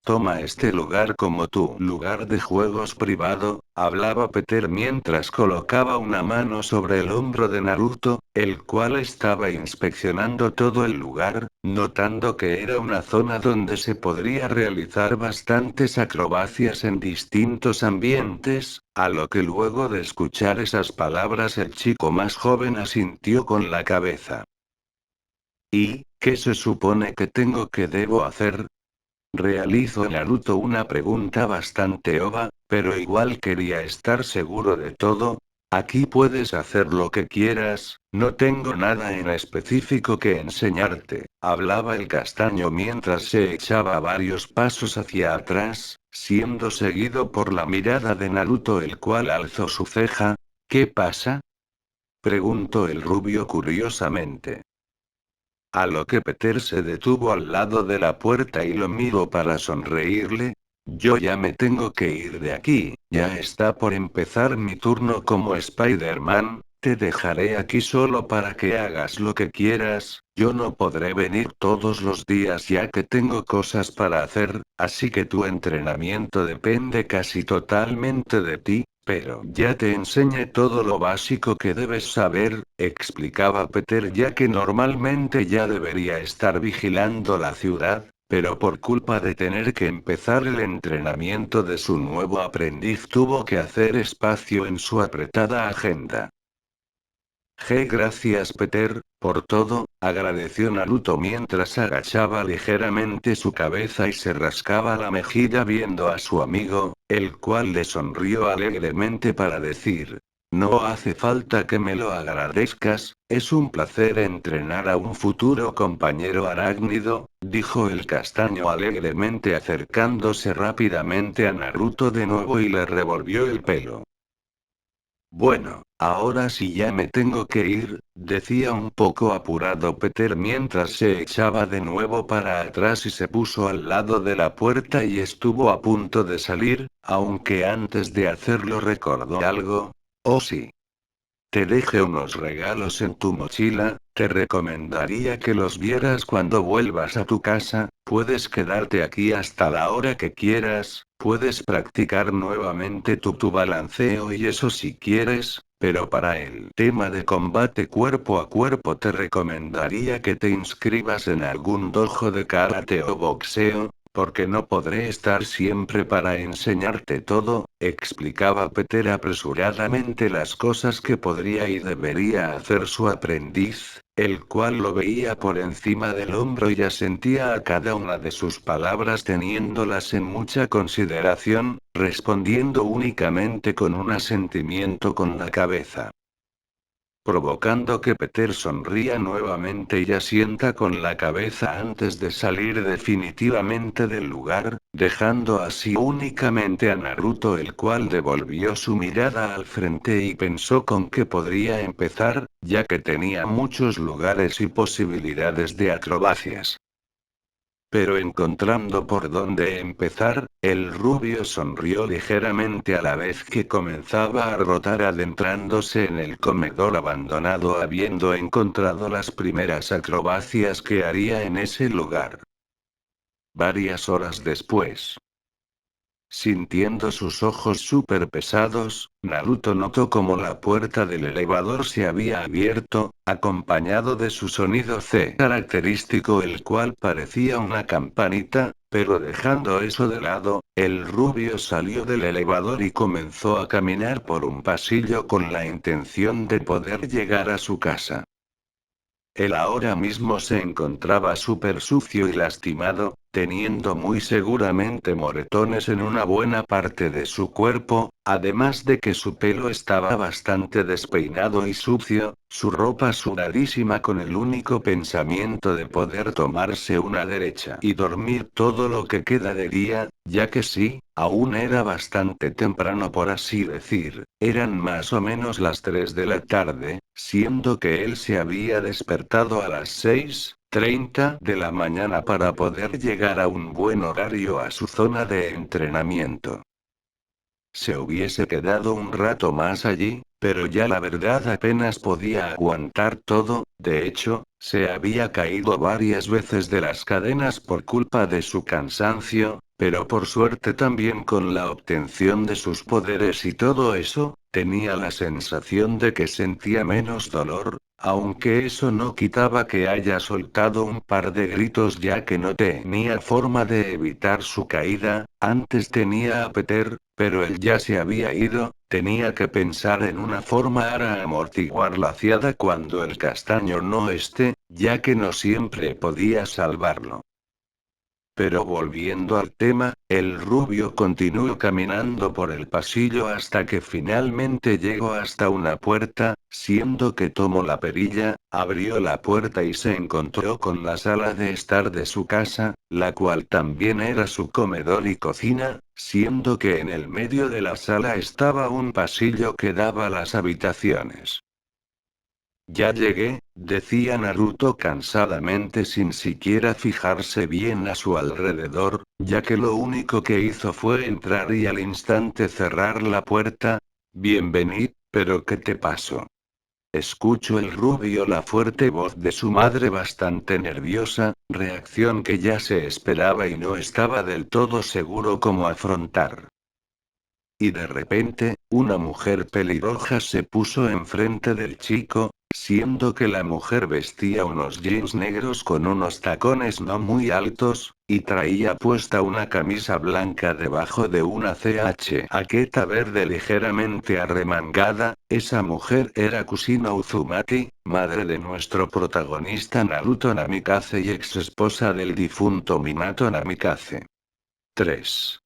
toma este lugar como tu lugar de juegos privado, hablaba Peter mientras colocaba una mano sobre el hombro de Naruto, el cual estaba inspeccionando todo el lugar, notando que era una zona donde se podría realizar bastantes acrobacias en distintos ambientes, a lo que luego de escuchar esas palabras el chico más joven asintió con la cabeza. ¿Y qué se supone que debo hacer? Realizó Naruto una pregunta bastante obvia, pero igual quería estar seguro de todo. Aquí puedes hacer lo que quieras, no tengo nada en específico que enseñarte, hablaba el castaño mientras se echaba varios pasos hacia atrás, siendo seguido por la mirada de Naruto, el cual alzó su ceja. ¿Qué pasa? Preguntó el rubio curiosamente. A lo que Peter se detuvo al lado de la puerta y lo miró para sonreírle. Yo ya me tengo que ir de aquí, ya está por empezar mi turno como Spider-Man, te dejaré aquí solo para que hagas lo que quieras, yo no podré venir todos los días ya que tengo cosas para hacer, así que tu entrenamiento depende casi totalmente de ti. Pero ya te enseñé todo lo básico que debes saber, explicaba Peter, ya que normalmente ya debería estar vigilando la ciudad, pero por culpa de tener que empezar el entrenamiento de su nuevo aprendiz tuvo que hacer espacio en su apretada agenda. Gracias Peter, por todo, agradeció Naruto mientras agachaba ligeramente su cabeza y se rascaba la mejilla viendo a su amigo, el cual le sonrió alegremente para decir: no hace falta que me lo agradezcas, es un placer entrenar a un futuro compañero arácnido, dijo el castaño alegremente acercándose rápidamente a Naruto de nuevo y le revolvió el pelo. Bueno, ahora sí ya me tengo que ir, decía un poco apurado Peter mientras se echaba de nuevo para atrás y se puso al lado de la puerta y estuvo a punto de salir, aunque antes de hacerlo recordó algo. Oh sí. Te dejé unos regalos en tu mochila, te recomendaría que los vieras cuando vuelvas a tu casa, puedes quedarte aquí hasta la hora que quieras, puedes practicar nuevamente tu balanceo y eso si quieres, Pero para el tema de combate cuerpo a cuerpo te recomendaría que te inscribas en algún dojo de karate o boxeo, porque no podré estar siempre para enseñarte todo, explicaba Peter apresuradamente las cosas que podría y debería hacer su aprendiz, el cual lo veía por encima del hombro y asentía a cada una de sus palabras teniéndolas en mucha consideración, respondiendo únicamente con un asentimiento con la cabeza, provocando que Peter sonría nuevamente y asienta con la cabeza antes de salir definitivamente del lugar, dejando así únicamente a Naruto, el cual devolvió su mirada al frente y pensó con qué podría empezar, ya que tenía muchos lugares y posibilidades de acrobacias. Pero encontrando por dónde empezar, el rubio sonrió ligeramente a la vez que comenzaba a rotar adentrándose en el comedor abandonado habiendo encontrado las primeras acrobacias que haría en ese lugar. Varias horas después, sintiendo sus ojos súper pesados, Naruto notó como la puerta del elevador se había abierto, acompañado de su sonido C característico, el cual parecía una campanita, pero dejando eso de lado, el rubio salió del elevador y comenzó a caminar por un pasillo con la intención de poder llegar a su casa. Él ahora mismo se encontraba súper sucio y lastimado, teniendo muy seguramente moretones en una buena parte de su cuerpo, además de que su pelo estaba bastante despeinado y sucio, su ropa sudadísima, con el único pensamiento de poder tomarse una derecha y dormir todo lo que queda de día, ya que sí, aún era bastante temprano por así decir, eran más o menos las 3 de la tarde, siendo que él se había despertado a las 6:30 de la mañana para poder llegar a un buen horario a su zona de entrenamiento. Se hubiese quedado un rato más allí, pero ya la verdad apenas podía aguantar todo, de hecho, se había caído varias veces de las cadenas por culpa de su cansancio, pero por suerte también con la obtención de sus poderes y todo eso, tenía la sensación de que sentía menos dolor, aunque eso no quitaba que haya soltado un par de gritos ya que no tenía forma de evitar su caída. Antes tenía a Peter, pero él ya se había ido, tenía que pensar en una forma para amortiguar la ciada cuando el castaño no esté, ya que no siempre podía salvarlo. Pero volviendo al tema, el rubio continuó caminando por el pasillo hasta que finalmente llegó hasta una puerta, siendo que tomó la perilla, abrió la puerta y se encontró con la sala de estar de su casa, la cual también era su comedor y cocina, siendo que en el medio de la sala estaba un pasillo que daba a las habitaciones. Ya llegué, decía Naruto cansadamente sin siquiera fijarse bien a su alrededor, ya que lo único que hizo fue entrar y al instante cerrar la puerta. Bienvenido, pero ¿qué te pasó? Escuchó el rubio la fuerte voz de su madre bastante nerviosa, reacción que ya se esperaba y no estaba del todo seguro cómo afrontar. Y de repente, una mujer pelirroja se puso enfrente del chico, siendo que la mujer vestía unos jeans negros con unos tacones no muy altos, y traía puesta una camisa blanca debajo de una chaqueta verde ligeramente arremangada. Esa mujer era Kusino Uzumaki, madre de nuestro protagonista Naruto Namikaze y ex esposa del difunto Minato Namikaze. 3.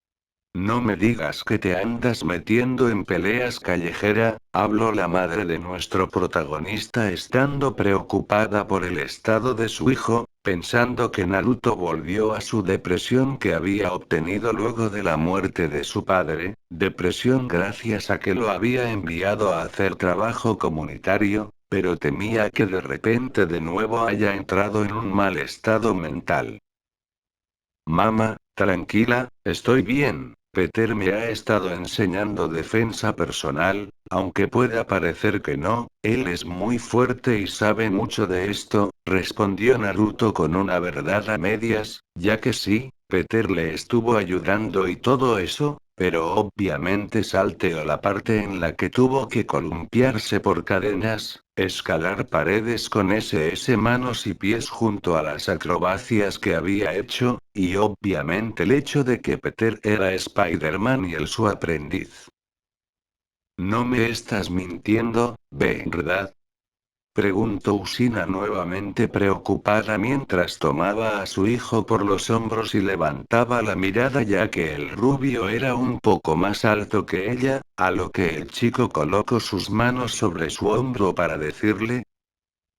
No me digas que te andas metiendo en peleas callejera, habló la madre de nuestro protagonista estando preocupada por el estado de su hijo, pensando que Naruto volvió a su depresión que había obtenido luego de la muerte de su padre, depresión gracias a que lo había enviado a hacer trabajo comunitario, pero temía que de repente de nuevo haya entrado en un mal estado mental. Mamá, tranquila, estoy bien. Peter me ha estado enseñando defensa personal, aunque pueda parecer que no, él es muy fuerte y sabe mucho de esto, respondió Naruto con una verdad a medias, ya que sí, Peter le estuvo ayudando y todo eso, pero obviamente salteó la parte en la que tuvo que columpiarse por cadenas, escalar paredes con manos y pies junto a las acrobacias que había hecho, y obviamente el hecho de que Peter era Spider-Man y él su aprendiz. No me estás mintiendo, ¿verdad? Preguntó Usina nuevamente preocupada mientras tomaba a su hijo por los hombros y levantaba la mirada ya que el rubio era un poco más alto que ella, a lo que el chico colocó sus manos sobre su hombro para decirle: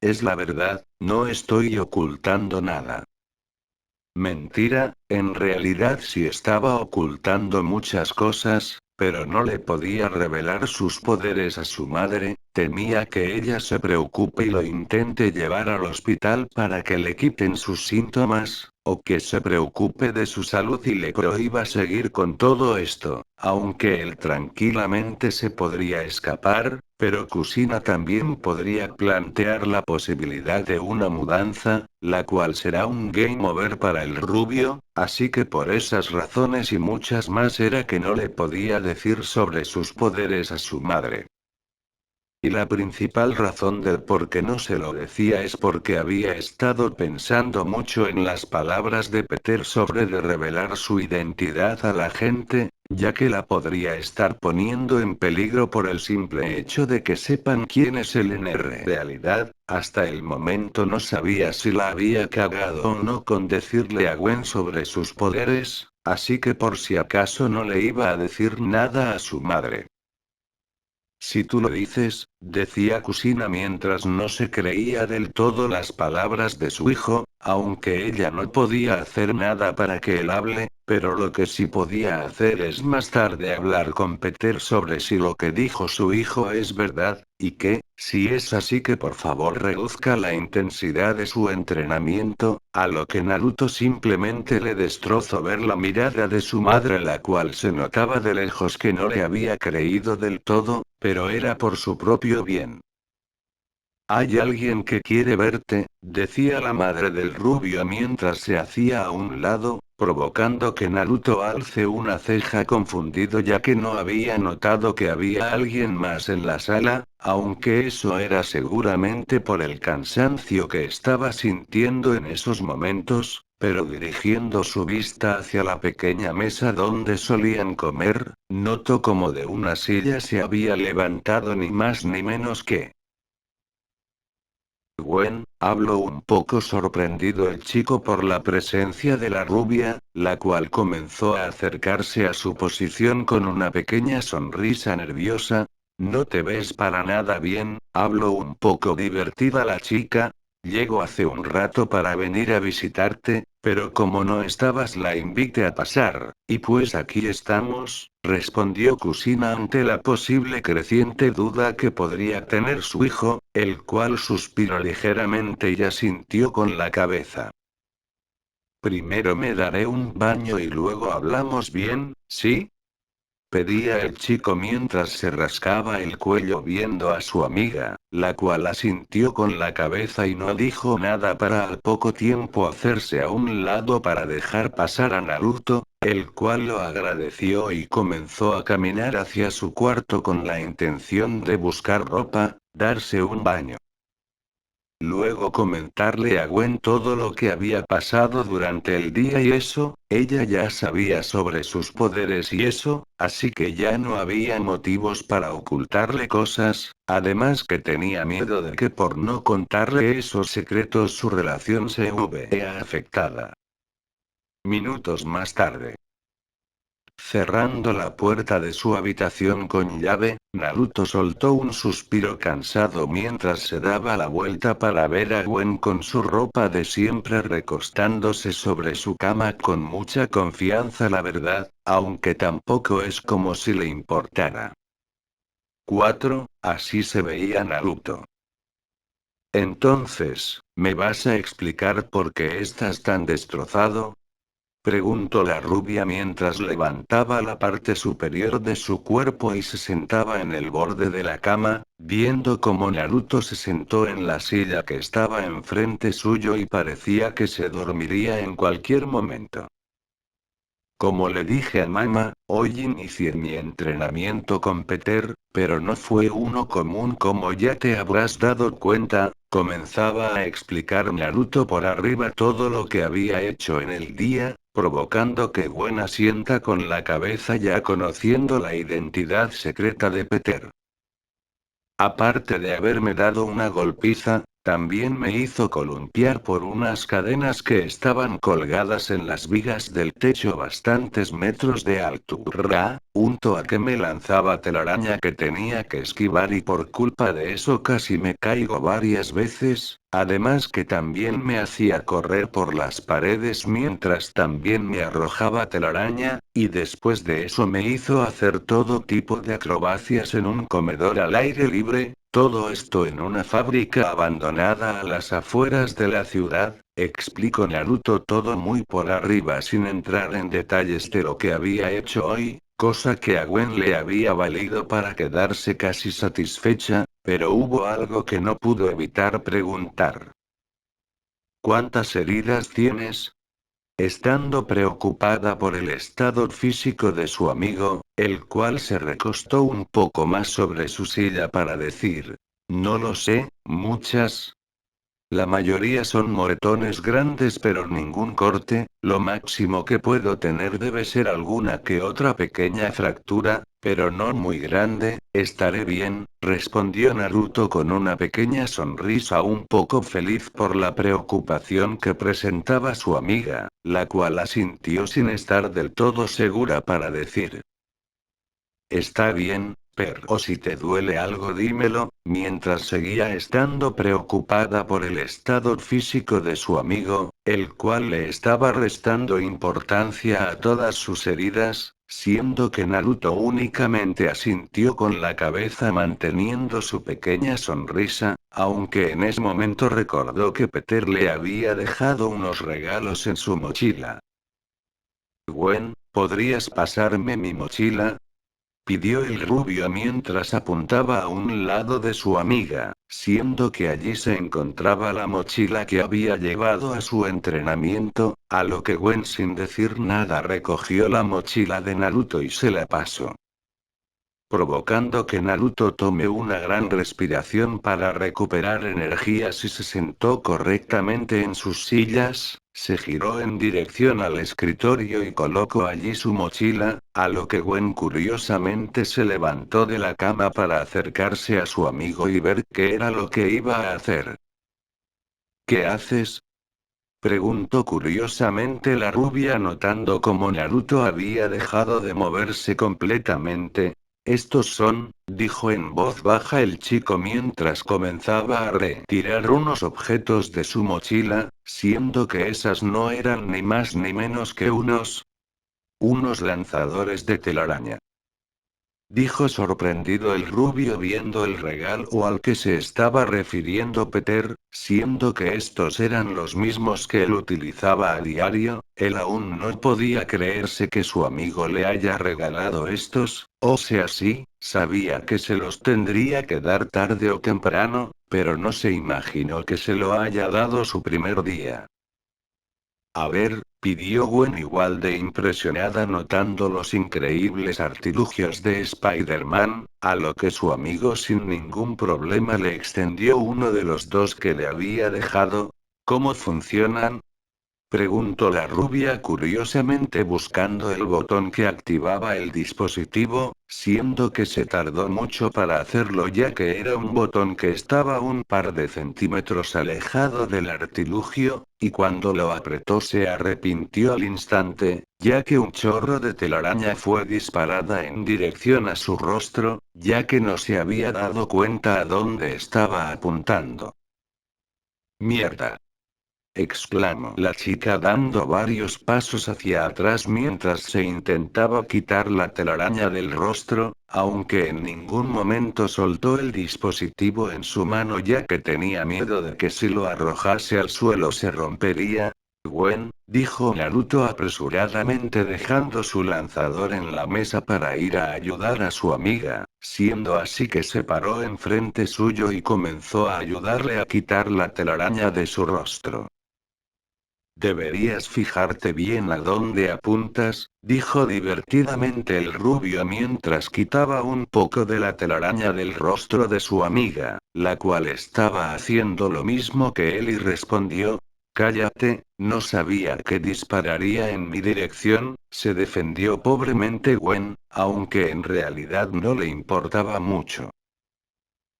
es la verdad, no estoy ocultando nada. Mentira, en realidad sí estaba ocultando muchas cosas, pero no le podía revelar sus poderes a su madre, temía que ella se preocupe y lo intente llevar al hospital para que le quiten sus síntomas, o que se preocupe de su salud y le prohíba seguir con todo esto, aunque él tranquilamente se podría escapar, pero Kusina también podría plantear la posibilidad de una mudanza, la cual será un game over para el rubio, así que por esas razones y muchas más era que no le podía decir sobre sus poderes a su madre. Y la principal razón del por qué no se lo decía es porque había estado pensando mucho en las palabras de Peter sobre de revelar su identidad a la gente, ya que la podría estar poniendo en peligro por el simple hecho de que sepan quién es él en realidad, hasta el momento no sabía si la había cagado o no con decirle a Gwen sobre sus poderes, así que por si acaso no le iba a decir nada a su madre. Si tú lo dices, decía Kusina mientras no se creía del todo las palabras de su hijo, aunque ella no podía hacer nada para que él hable, pero lo que sí podía hacer es más tarde hablar con Peter sobre si lo que dijo su hijo es verdad, y que, si es así que por favor reduzca la intensidad de su entrenamiento, a lo que Naruto simplemente le destrozó ver la mirada de su madre la cual se notaba de lejos que no le había creído del todo, pero era por su propio bien. Hay alguien que quiere verte, decía la madre del rubio mientras se hacía a un lado, provocando que Naruto alce una ceja confundido ya que no había notado que había alguien más en la sala, aunque eso era seguramente por el cansancio que estaba sintiendo en esos momentos, pero dirigiendo su vista hacia la pequeña mesa donde solían comer, notó como de una silla se había levantado ni más ni menos que Gwen, habló un poco sorprendido el chico por la presencia de la rubia, la cual comenzó a acercarse a su posición con una pequeña sonrisa nerviosa. No te ves para nada bien, habló un poco divertida la chica. Llego hace un rato para venir a visitarte, pero como no estabas la invité a pasar, y pues aquí estamos, respondió Kusina ante la posible creciente duda que podría tener su hijo, el cual suspiró ligeramente y asintió con la cabeza. Primero me daré un baño y luego hablamos bien, ¿sí? Pedía el chico mientras se rascaba el cuello viendo a su amiga, la cual asintió con la cabeza y no dijo nada para al poco tiempo hacerse a un lado para dejar pasar a Naruto, el cual lo agradeció y comenzó a caminar hacia su cuarto con la intención de buscar ropa, darse un baño. Luego comentarle a Gwen todo lo que había pasado durante el día y eso, ella ya sabía sobre sus poderes y eso, así que ya no había motivos para ocultarle cosas, además que tenía miedo de que por no contarle esos secretos su relación se vea afectada. Minutos más tarde. Cerrando la puerta de su habitación con llave, Naruto soltó un suspiro cansado mientras se daba la vuelta para ver a Gwen con su ropa de siempre recostándose sobre su cama con mucha confianza la verdad, aunque tampoco es como si le importara. 4. Así se veía Naruto. Entonces, ¿me vas a explicar por qué estás tan destrozado? Preguntó la rubia mientras levantaba la parte superior de su cuerpo y se sentaba en el borde de la cama, viendo cómo Naruto se sentó en la silla que estaba enfrente suyo y parecía que se dormiría en cualquier momento. Como le dije a mamá, hoy inicié mi entrenamiento con Peter, pero no fue uno común como ya te habrás dado cuenta. Comenzaba a explicar Naruto por arriba todo lo que había hecho en el día, provocando que Gwen asienta con la cabeza ya conociendo la identidad secreta de Peter. Aparte de haberme dado una golpiza, también me hizo columpiar por unas cadenas que estaban colgadas en las vigas del techo bastantes metros de altura, junto a que me lanzaba telaraña que tenía que esquivar y por culpa de eso casi me caigo varias veces, además que también me hacía correr por las paredes mientras también me arrojaba telaraña, y después de eso me hizo hacer todo tipo de acrobacias en un comedor al aire libre, todo esto en una fábrica abandonada a las afueras de la ciudad. Explicó Naruto todo muy por arriba sin entrar en detalles de lo que había hecho hoy, cosa que a Gwen le había valido para quedarse casi satisfecha, pero hubo algo que no pudo evitar preguntar. ¿Cuántas heridas tienes? Estando preocupada por el estado físico de su amigo, el cual se recostó un poco más sobre su silla para decir, no lo sé, muchas. La mayoría son moretones grandes pero ningún corte, lo máximo que puedo tener debe ser alguna que otra pequeña fractura, pero no muy grande. Estaré bien, respondió Naruto con una pequeña sonrisa un poco feliz por la preocupación que presentaba su amiga, la cual asintió sin estar del todo segura para decir. Está bien, pero si te duele algo dímelo. Mientras seguía estando preocupada por el estado físico de su amigo, el cual le estaba restando importancia a todas sus heridas, siendo que Naruto únicamente asintió con la cabeza manteniendo su pequeña sonrisa, aunque en ese momento recordó que Peter le había dejado unos regalos en su mochila. Gwen, ¿podrías pasarme mi mochila? Pidió el rubio mientras apuntaba a un lado de su amiga, siendo que allí se encontraba la mochila que había llevado a su entrenamiento, a lo que Gwen sin decir nada recogió la mochila de Naruto y se la pasó, provocando que Naruto tome una gran respiración para recuperar energías y se sentó correctamente en sus sillas, se giró en dirección al escritorio y colocó allí su mochila, a lo que Gwen curiosamente se levantó de la cama para acercarse a su amigo y ver qué era lo que iba a hacer. ¿Qué haces? Preguntó curiosamente la rubia notando cómo Naruto había dejado de moverse completamente. Estos son, dijo en voz baja el chico mientras comenzaba a retirar unos objetos de su mochila, siendo que esas no eran ni más ni menos que unos lanzadores de telaraña. Dijo sorprendido el rubio viendo el regalo al que se estaba refiriendo Peter, siendo que estos eran los mismos que él utilizaba a diario. Él aún no podía creerse que su amigo le haya regalado estos, o sea sí, sabía que se los tendría que dar tarde o temprano, pero no se imaginó que se lo haya dado su primer día. A ver, pidió Gwen igual de impresionada notando los increíbles artilugios de Spider-Man, a lo que su amigo sin ningún problema le extendió uno de los dos que le había dejado. ¿Cómo funcionan? Preguntó la rubia curiosamente buscando el botón que activaba el dispositivo, siendo que se tardó mucho para hacerlo ya que era un botón que estaba un par de centímetros alejado del artilugio, y cuando lo apretó se arrepintió al instante, ya que un chorro de telaraña fue disparada en dirección a su rostro, ya que no se había dado cuenta a dónde estaba apuntando. Mierda, exclamó la chica dando varios pasos hacia atrás mientras se intentaba quitar la telaraña del rostro, aunque en ningún momento soltó el dispositivo en su mano ya que tenía miedo de que si lo arrojase al suelo se rompería. Gwen, dijo Naruto apresuradamente dejando su lanzador en la mesa para ir a ayudar a su amiga, siendo así que se paró enfrente suyo y comenzó a ayudarle a quitar la telaraña de su rostro. Deberías fijarte bien a dónde apuntas, dijo divertidamente el rubio mientras quitaba un poco de la telaraña del rostro de su amiga, la cual estaba haciendo lo mismo que él y respondió: cállate, no sabía que dispararía en mi dirección, se defendió pobremente Gwen, aunque en realidad no le importaba mucho.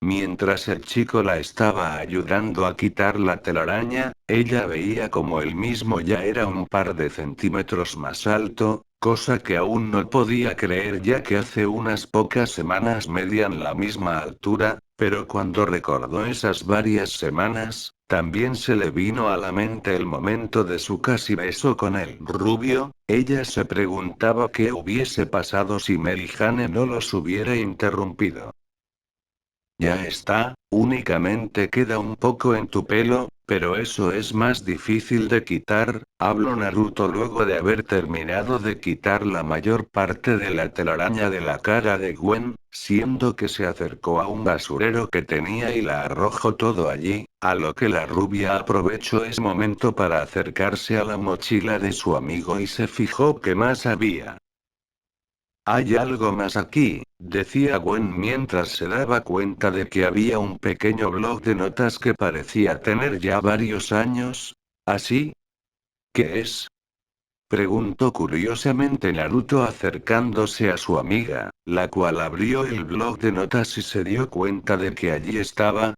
Mientras el chico la estaba ayudando a quitar la telaraña, ella veía como él mismo ya era un par de centímetros más alto, cosa que aún no podía creer ya que hace unas pocas semanas medían la misma altura, pero cuando recordó esas varias semanas, también se le vino a la mente el momento de su casi beso con el rubio. Ella se preguntaba qué hubiese pasado si Mary Jane no los hubiera interrumpido. Ya está, únicamente queda un poco en tu pelo, pero eso es más difícil de quitar, habló Naruto luego de haber terminado de quitar la mayor parte de la telaraña de la cara de Gwen, siendo que se acercó a un basurero que tenía y la arrojó todo allí, a lo que la rubia aprovechó ese momento para acercarse a la mochila de su amigo y se fijó qué más había. Hay algo más aquí, decía Gwen mientras se daba cuenta de que había un pequeño bloc de notas que parecía tener ya varios años. ¿Así? ¿Qué es? Preguntó curiosamente Naruto acercándose a su amiga, la cual abrió el bloc de notas y se dio cuenta de que allí estaba.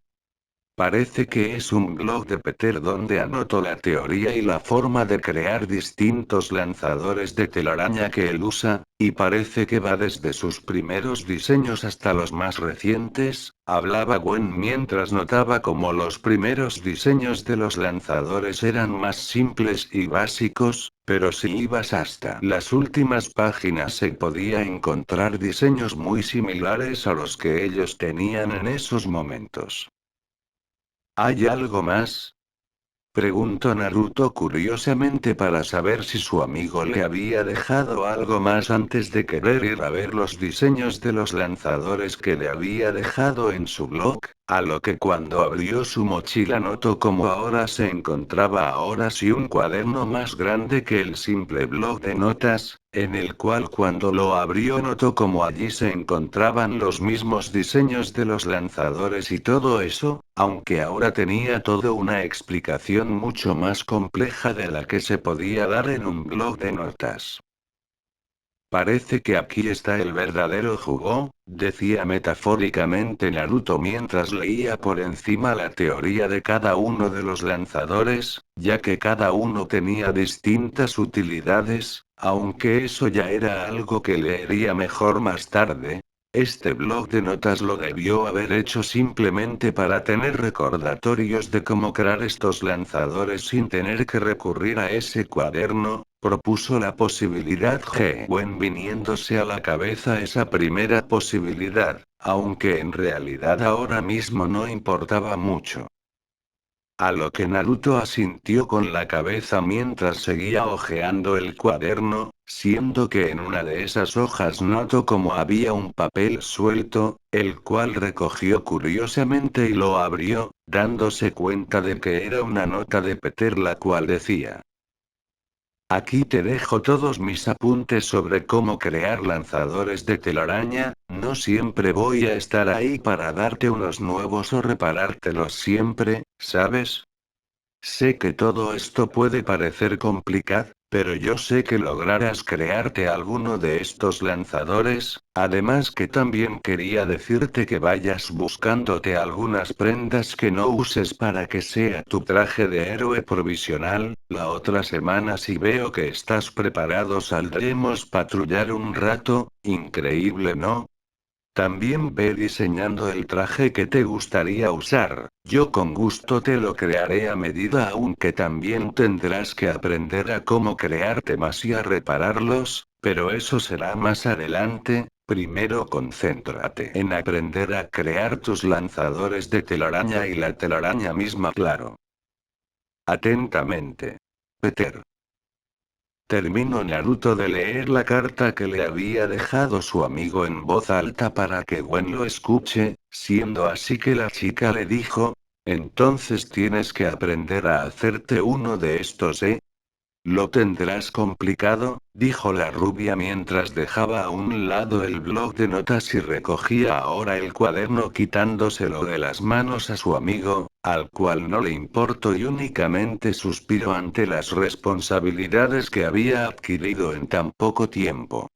Parece que es un blog de Peter donde anotó la teoría y la forma de crear distintos lanzadores de telaraña que él usa, y parece que va desde sus primeros diseños hasta los más recientes, hablaba Gwen mientras notaba cómo los primeros diseños de los lanzadores eran más simples y básicos, pero si ibas hasta las últimas páginas se podía encontrar diseños muy similares a los que ellos tenían en esos momentos. ¿Hay algo más? Preguntó Naruto curiosamente para saber si su amigo le había dejado algo más antes de querer ir a ver los diseños de los lanzadores que le había dejado en su blog, a lo que cuando abrió su mochila notó como ahora se encontraba ahora sí un cuaderno más grande que el simple blog de notas, en el cual cuando lo abrió notó como allí se encontraban los mismos diseños de los lanzadores y todo eso, aunque ahora tenía todo una explicación mucho más compleja de la que se podía dar en un blog de notas. Parece que aquí está el verdadero jugo, decía metafóricamente Naruto mientras leía por encima la teoría de cada uno de los lanzadores, ya que cada uno tenía distintas utilidades, aunque eso ya era algo que leería mejor más tarde. Este blog de notas lo debió haber hecho simplemente para tener recordatorios de cómo crear estos lanzadores sin tener que recurrir a ese cuaderno, propuso la posibilidad Gwen viniéndose a la cabeza esa primera posibilidad, aunque en realidad ahora mismo no importaba mucho. A lo que Naruto asintió con la cabeza mientras seguía hojeando el cuaderno, siendo que en una de esas hojas notó como había un papel suelto, el cual recogió curiosamente y lo abrió, dándose cuenta de que era una nota de Peter la cual decía: aquí te dejo todos mis apuntes sobre cómo crear lanzadores de telaraña, no siempre voy a estar ahí para darte unos nuevos o reparártelos siempre, ¿sabes? Sé que todo esto puede parecer complicado, pero yo sé que lograrás crearte alguno de estos lanzadores, además que también quería decirte que vayas buscándote algunas prendas que no uses para que sea tu traje de héroe provisional, la otra semana si veo que estás preparado saldremos patrullar un rato, increíble ¿no? También ve diseñando el traje que te gustaría usar, yo con gusto te lo crearé a medida aunque también tendrás que aprender a cómo crearte más y a repararlos, pero eso será más adelante, primero concéntrate en aprender a crear tus lanzadores de telaraña y la telaraña misma claro. Atentamente. Peter. Terminó Naruto de leer la carta que le había dejado su amigo en voz alta para que Gwen lo escuche, siendo así que la chica le dijo: entonces tienes que aprender a hacerte uno de estos, ¿eh? Lo tendrás complicado, dijo la rubia mientras dejaba a un lado el bloc de notas y recogía ahora el cuaderno quitándoselo de las manos a su amigo, al cual no le importó y únicamente suspiró ante las responsabilidades que había adquirido en tan poco tiempo.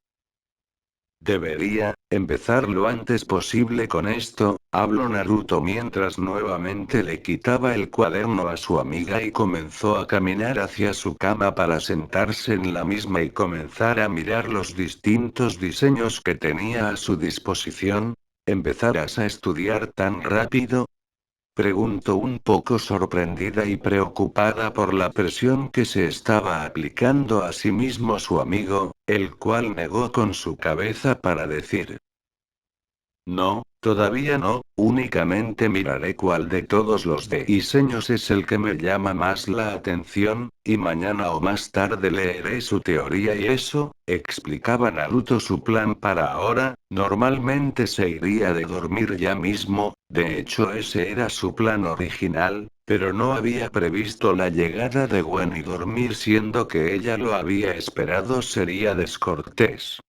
Debería empezar lo antes posible con esto, habló Naruto mientras nuevamente le quitaba el cuaderno a su amiga y comenzó a caminar hacia su cama para sentarse en la misma y comenzar a mirar los distintos diseños que tenía a su disposición. ¿Empezarás a estudiar tan rápido? Preguntó un poco sorprendida y preocupada por la presión que se estaba aplicando a sí mismo su amigo, el cual negó con su cabeza para decir: no, todavía no, únicamente miraré cuál de todos los diseños es el que me llama más la atención, y mañana o más tarde leeré su teoría y eso, explicaba Naruto su plan para ahora. Normalmente se iría de dormir ya mismo, de hecho ese era su plan original, pero no había previsto la llegada de Gwen y dormir siendo que ella lo había esperado sería descortés.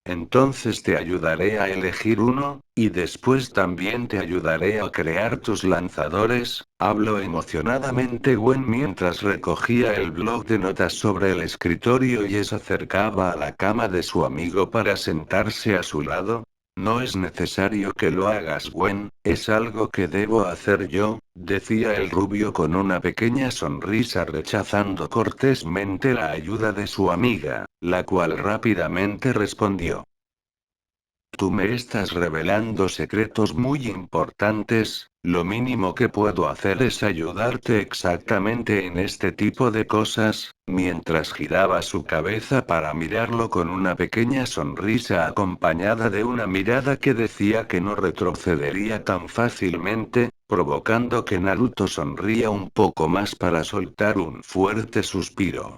Entonces te ayudaré a elegir uno, y después también te ayudaré a crear tus lanzadores, habló emocionadamente Gwen mientras recogía el bloc de notas sobre el escritorio y se acercaba a la cama de su amigo para sentarse a su lado. No es necesario que lo hagas, Gwen, es algo que debo hacer yo, decía el rubio con una pequeña sonrisa rechazando cortésmente la ayuda de su amiga, la cual rápidamente respondió: tú me estás revelando secretos muy importantes, lo mínimo que puedo hacer es ayudarte exactamente en este tipo de cosas, mientras giraba su cabeza para mirarlo con una pequeña sonrisa acompañada de una mirada que decía que no retrocedería tan fácilmente, provocando que Naruto sonría un poco más para soltar un fuerte suspiro.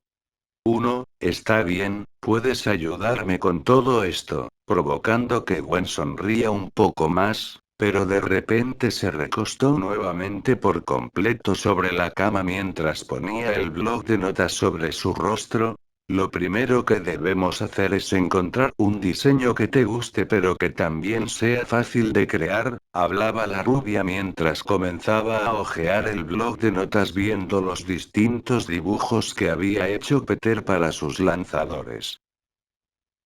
Está bien, puedes ayudarme con todo esto, provocando que Gwen sonría un poco más, pero de repente se recostó nuevamente por completo sobre la cama mientras ponía el bloc de notas sobre su rostro. Lo primero que debemos hacer es encontrar un diseño que te guste pero que también sea fácil de crear, hablaba la rubia mientras comenzaba a hojear el bloc de notas viendo los distintos dibujos que había hecho Peter para sus lanzadores.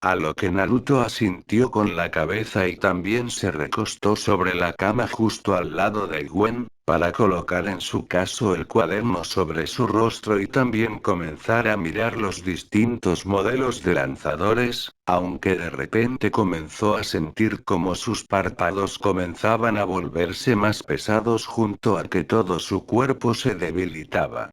A lo que Naruto asintió con la cabeza y también se recostó sobre la cama justo al lado de Gwen, para colocar en su caso el cuaderno sobre su rostro y también comenzar a mirar los distintos modelos de lanzadores, aunque de repente comenzó a sentir como sus párpados comenzaban a volverse más pesados junto a que todo su cuerpo se debilitaba.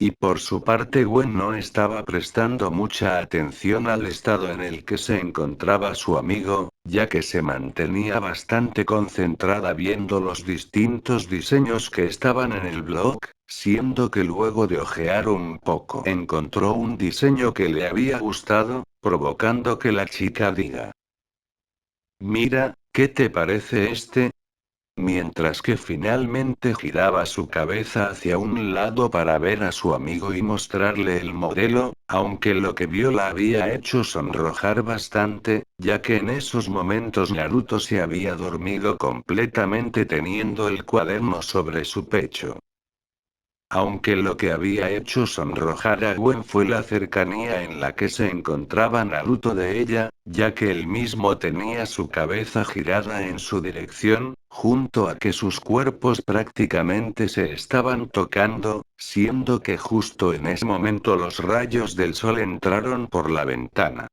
Y por su parte Gwen no estaba prestando mucha atención al estado en el que se encontraba su amigo, ya que se mantenía bastante concentrada viendo los distintos diseños que estaban en el blog, siendo que luego de ojear un poco encontró un diseño que le había gustado, provocando que la chica diga: mira, ¿qué te parece este? Mientras que finalmente giraba su cabeza hacia un lado para ver a su amigo y mostrarle el modelo, aunque lo que vio la había hecho sonrojar bastante, ya que en esos momentos Naruto se había dormido completamente teniendo el cuaderno sobre su pecho. Aunque lo que había hecho sonrojar a Gwen fue la cercanía en la que se encontraba Naruto de ella, ya que él mismo tenía su cabeza girada en su dirección, junto a que sus cuerpos prácticamente se estaban tocando, siendo que justo en ese momento los rayos del sol entraron por la ventana.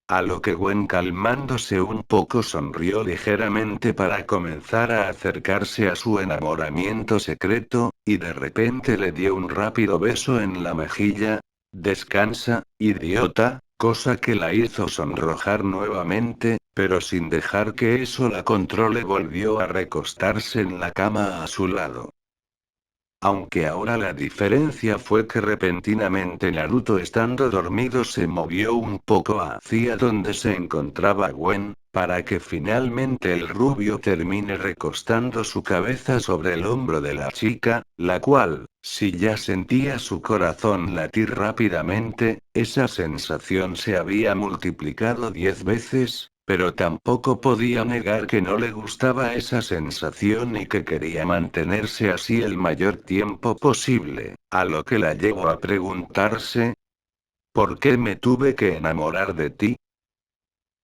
A lo que Gwen calmándose un poco sonrió ligeramente para comenzar a acercarse a su enamoramiento secreto, y de repente le dio un rápido beso en la mejilla. Descansa, idiota, cosa que la hizo sonrojar nuevamente, pero sin dejar que eso la controle volvió a recostarse en la cama a su lado. Aunque ahora la diferencia fue que repentinamente Naruto estando dormido se movió un poco hacia donde se encontraba Gwen, para que finalmente el rubio termine recostando su cabeza sobre el hombro de la chica, la cual, si ya sentía su corazón latir rápidamente, esa sensación se había multiplicado 10 veces, pero tampoco podía negar que no le gustaba esa sensación y que quería mantenerse así el mayor tiempo posible, a lo que la llevó a preguntarse, ¿por qué me tuve que enamorar de ti?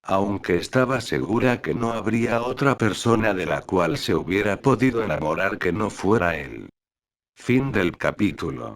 Aunque estaba segura que no habría otra persona de la cual se hubiera podido enamorar que no fuera él. Fin del capítulo.